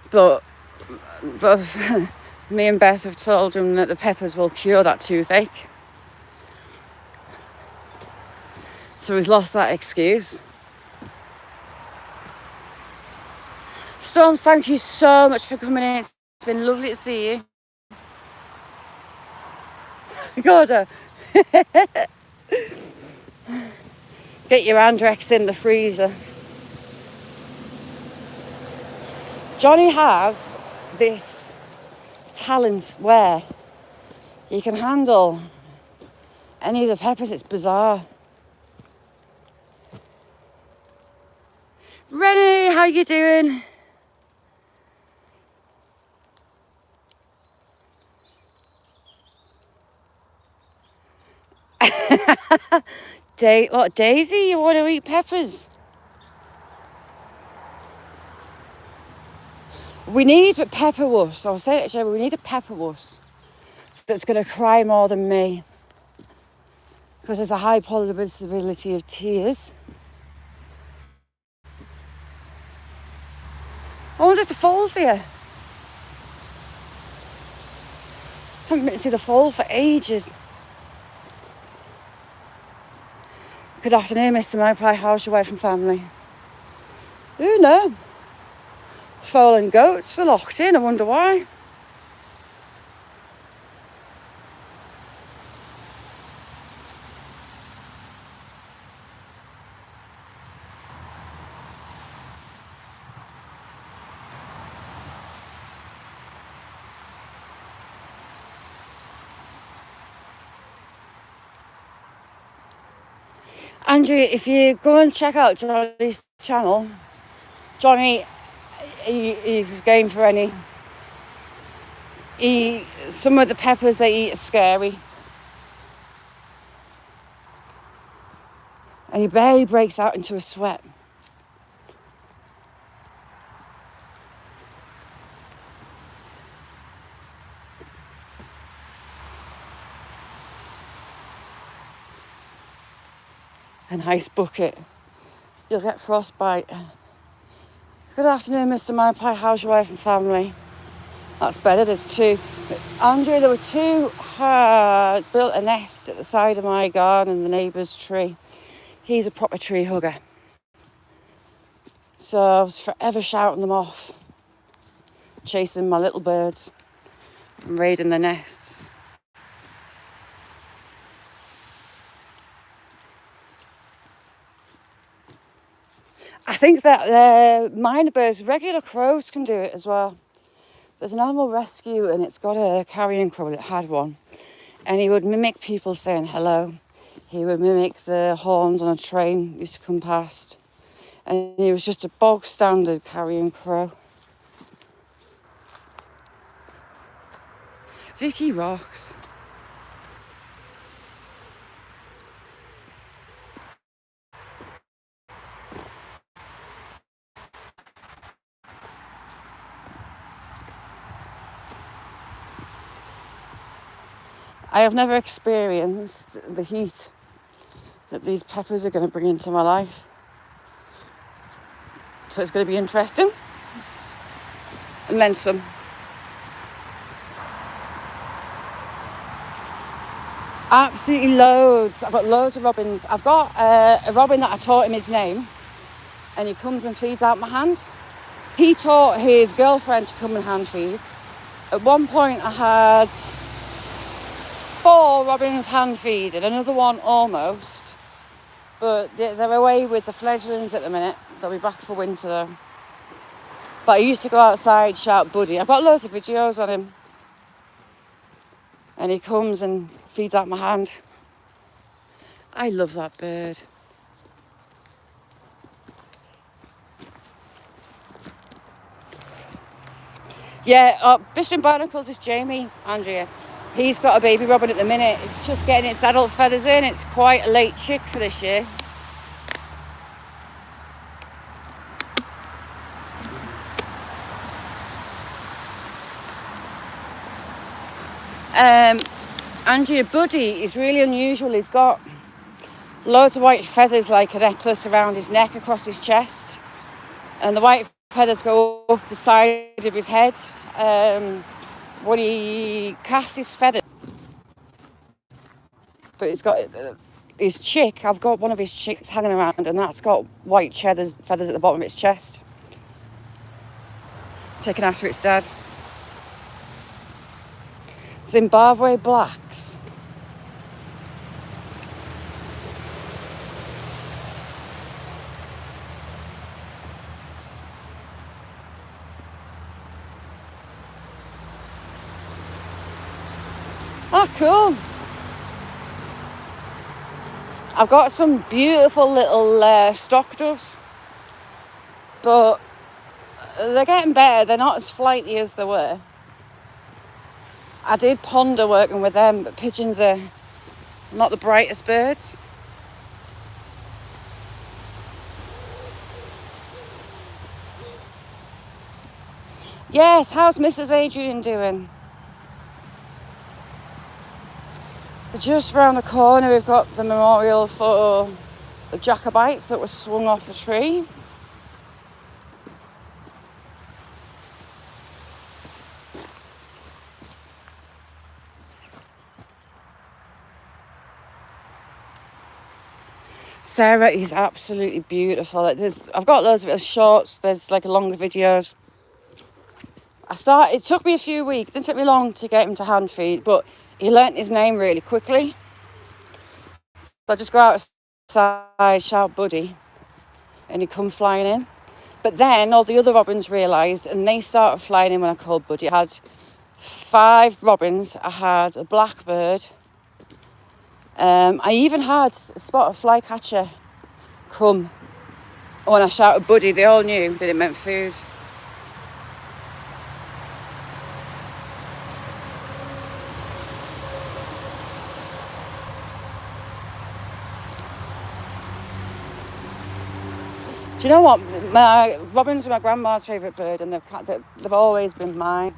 but both me and Beth have told him that the peppers will cure that toothache. So he's lost that excuse. Storms, thank you so much for coming in. It's been lovely to see you. God, get your Andrex in the freezer. Johnny has this talent where he can handle any of the peppers. It's bizarre. Rennie, how you doing? What, Daisy? You want to eat peppers? We need a pepper wuss. I'll say it, Jerry. We need a pepper wuss that's going to cry more than me, because there's a high probability of tears. I wonder if the fall's here. I haven't been to see the fall for ages. Good afternoon, Mr. Magpie. How's your wife and family? Who knows? Fallen goats are locked in. I wonder why. Andrew, if you go and check out Johnny's channel, Johnny, he's game for any. Some of the peppers they eat are scary. And he barely breaks out into a sweat. An ice bucket. You'll get frostbite. Good afternoon, Mr. Magpie. How's your wife and family? That's better, there's two. Andrew, there were two built a nest at the side of my garden and the neighbour's tree. He's a proper tree hugger. So I was forever shouting them off, chasing my little birds and raiding their nests. I think that minor birds, regular crows can do it as well. There's an animal rescue and it's got a carrion crow, it had one. And he would mimic people saying hello. He would mimic the horns on a train used to come past. And he was just a bog standard carrion crow. Vicky rocks. I have never experienced the heat that these peppers are going to bring into my life. So it's going to be interesting. And then some. Absolutely loads. I've got loads of robins. I've got a robin that I taught him his name. And he comes and feeds out my hand. He taught his girlfriend to come and hand feed. At one point I had 4 robins hand feeding, another one almost. But they're away with the fledglings at the minute. They'll be back for winter though. But I used to go outside, shout Buddy. I've got loads of videos on him. And he comes and feeds out my hand. I love that bird. Yeah, Bishop Barnacles is Jamie, Andrea. He's got a baby robin at the minute. It's just getting its adult feathers in. It's quite a late chick for this year. Andrea Buddy is really unusual. He's got loads of white feathers like a necklace around his neck across his chest. And the white feathers go up the side of his head. When he casts his feathers. But he's got his chick. I've got one of his chicks hanging around and that's got white feathers at the bottom of its chest. taken after its dad. Zimbabwe blacks. Oh, cool. I've got some beautiful little stock doves, but they're getting better. They're not as flighty as they were. I did ponder working with them, but pigeons are not the brightest birds. Yes, how's Mrs. Adrian doing? Just round the corner we've got the memorial for the Jacobites that was swung off the tree. Sarah is absolutely beautiful. I've got loads of shorts, there's like longer videos. It took me a few weeks, it didn't take me long to get him to hand feed, but he learnt his name really quickly. So I just go outside, shout Buddy, and he'd come flying in. But then all the other robins realised, and they started flying in when I called Buddy. I had 5 robins, I had a blackbird, I even had a spotted flycatcher come. When I shouted Buddy, they all knew that it meant food. Do you know what? Robins are my grandma's favourite bird, and they've always been mine.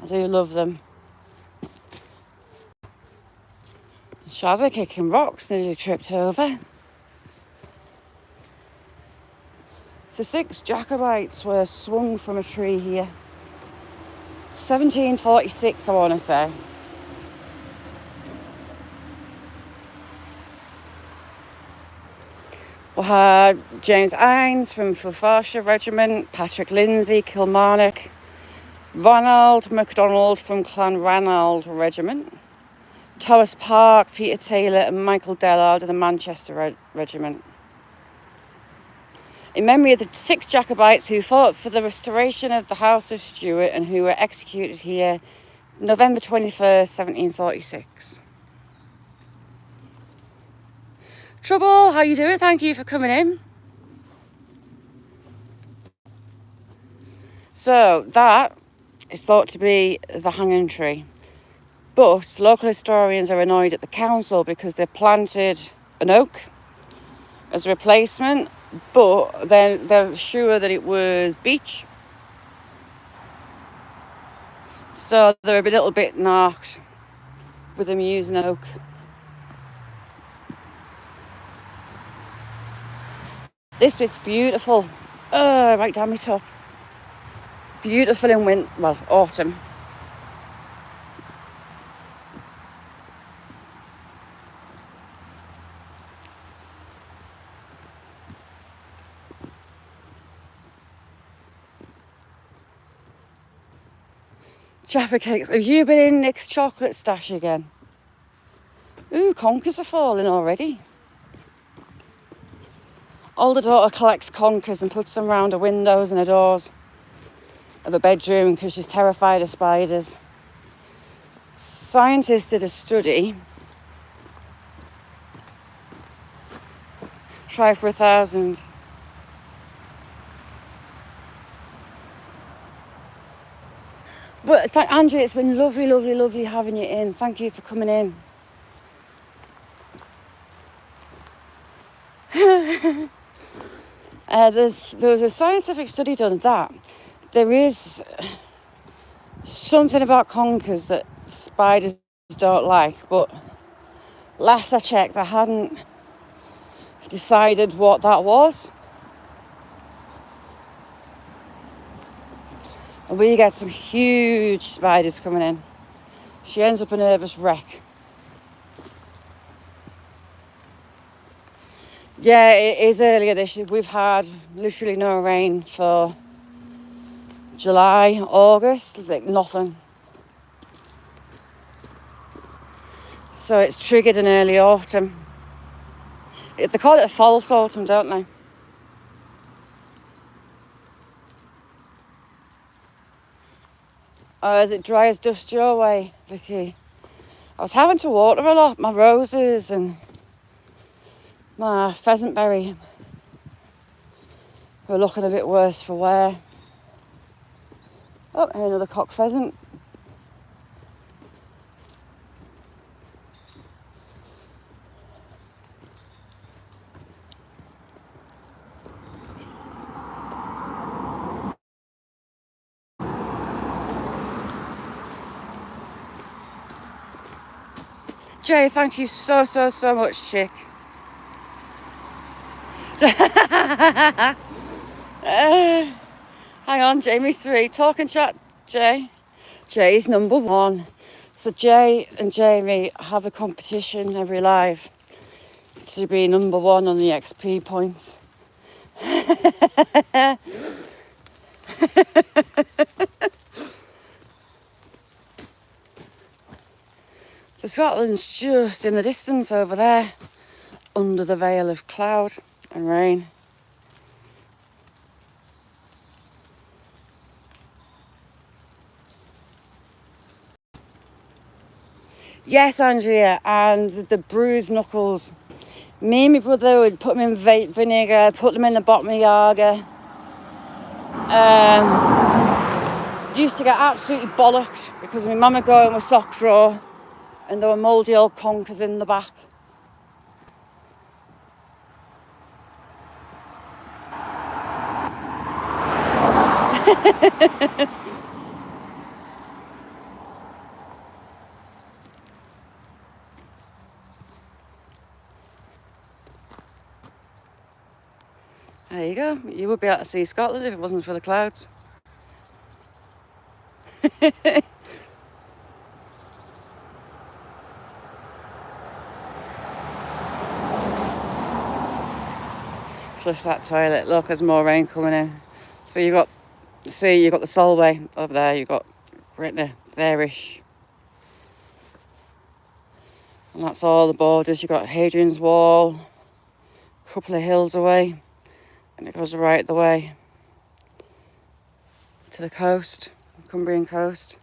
I do love them. Shazza kicking rocks, nearly tripped over. So 6 Jacobites were swung from a tree here. 1746, I want to say. We had James Ines from Forfarshire Regiment, Patrick Lindsay, Kilmarnock, Ronald MacDonald from Clan Ranald Regiment, Thomas Park, Peter Taylor and Michael Dellard of the Manchester Regiment. In memory of the 6 Jacobites who fought for the restoration of the House of Stuart and who were executed here November 21st, 1746. Trouble, how you doing? Thank you for coming in. So that is thought to be the hanging tree. But local historians are annoyed at the council because they planted an oak as a replacement, but then they're sure that it was beech. So they're a little bit knocked with them using an oak. This bit's beautiful. Right down my top. Beautiful in autumn. Jaffa cakes. Have you been in Nick's chocolate stash again? Ooh, conkers are falling already. Older daughter collects conkers and puts them around her windows and her doors of a bedroom because she's terrified of spiders. Scientists did a study. Try for 1,000. But Andrea, it's been lovely, lovely, lovely having you in. Thank you for coming in. There was a scientific study done that there is something about conkers that spiders don't like, but last I checked, I hadn't decided what that was. And we get some huge spiders coming in. She ends up a nervous wreck. Yeah, it is earlier this year. We've had literally no rain for July, August, like nothing. So it's triggered an early autumn. They call it a false autumn, don't they? Or is it dry as dust your way, Vicky? I was having to water a lot, my roses and my pheasant berry were looking a bit worse for wear. Oh, another cock pheasant. Jay, thank you so much, chick. Hang on, Jamie's 3. Talk and chat, Jay. Jay's number 1. So Jay and Jamie have a competition every live to be number 1 on the XP points. So Scotland's just in the distance over there, under the veil of cloud and rain. Yes, Andrea, and the bruised knuckles. Me and my brother would put them in vinegar, put them in the bottom of the Yaga. Used to get absolutely bollocked because my mum would go in with socks raw and there were mouldy old conkers in the back. There you go. You would be able to see Scotland if it wasn't for the clouds. Flush that toilet. Look, there's more rain coming in. So you've got the Solway over there. You've got Gretna there-ish. And that's all the borders. You've got Hadrian's Wall, a couple of hills away, and it goes right the way to the coast, Cumbrian coast.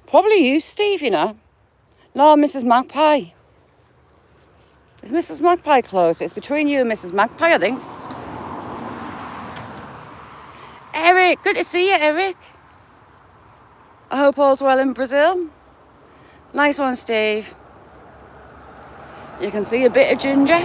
Probably you, Steve, you know. No, Mrs. Magpie. Is Mrs. Magpie close? It's between you and Mrs. Magpie, I think. Eric, good to see you, Eric. I hope all's well in Brazil. Nice one, Steve. You can see a bit of ginger.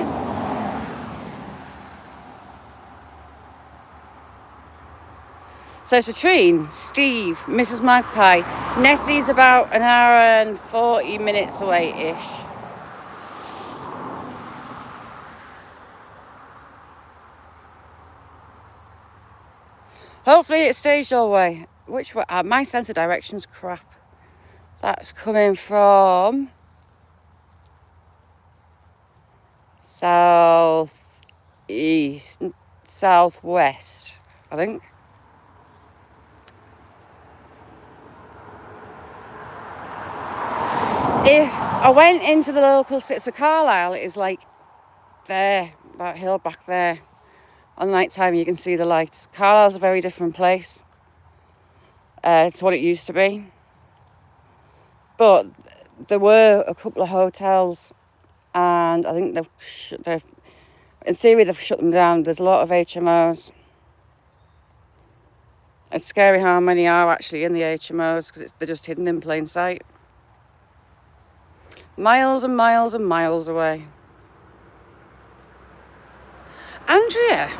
So it's between Steve, Mrs. Magpie. Nessie's about an hour and 40 minutes away-ish. Hopefully it stays your way. Which way? My sense of direction's crap. That's coming from southeast, southwest, I think. If I went into the local city, so Carlisle is like there, that hill back there. On night time you can see the lights. Carlisle's a very different place to what it used to be. But there were a couple of hotels and I think in theory they've shut them down. There's a lot of HMOs. It's scary how many are actually in the HMOs because they're just hidden in plain sight. Miles and miles and miles away. Andrea.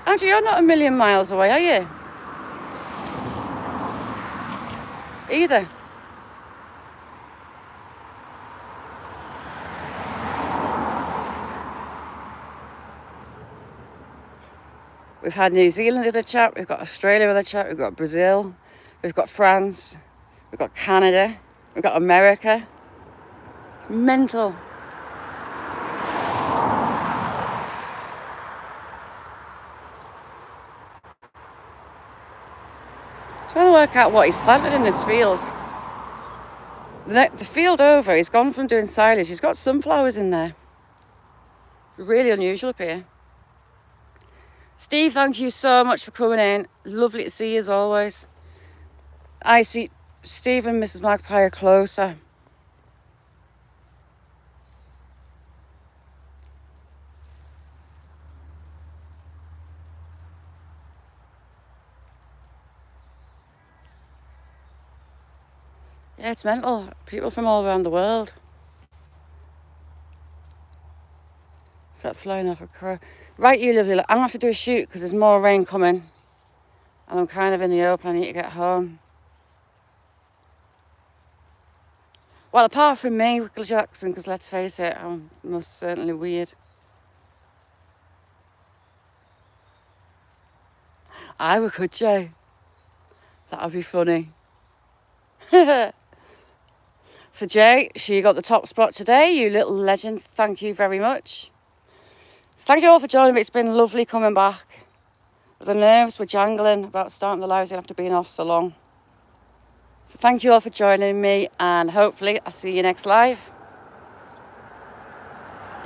Andrea, you're not a million miles away, are you? Either. We've had New Zealand in the chat, we've got Australia in the chat, we've got Brazil, we've got France, we've got Canada, we've got America. It's mental. Trying to work out what he's planted in this field. The field over, he's gone from doing silage. He's got sunflowers in there. Really unusual up here. Steve, thank you so much for coming in. Lovely to see you as always. I see Steve and Mrs. Magpie are closer. Yeah, it's mental. People from all around the world. Is that flying off a crow? Right, you lovely. I'm going to have to do a shoot because there's more rain coming. And I'm kind of in the open. I need to get home. Well, apart from me, Michael Jackson, because let's face it, I'm most certainly weird. I could, Jay. That would be funny. So, Jay, she got the top spot today. You little legend. Thank you very much. So thank you all for joining me. It's been lovely coming back. The nerves were jangling about starting the lives after being off so long. So thank you all for joining me, and hopefully I'll see you next live.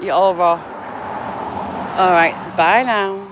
You all rock. All right, bye now.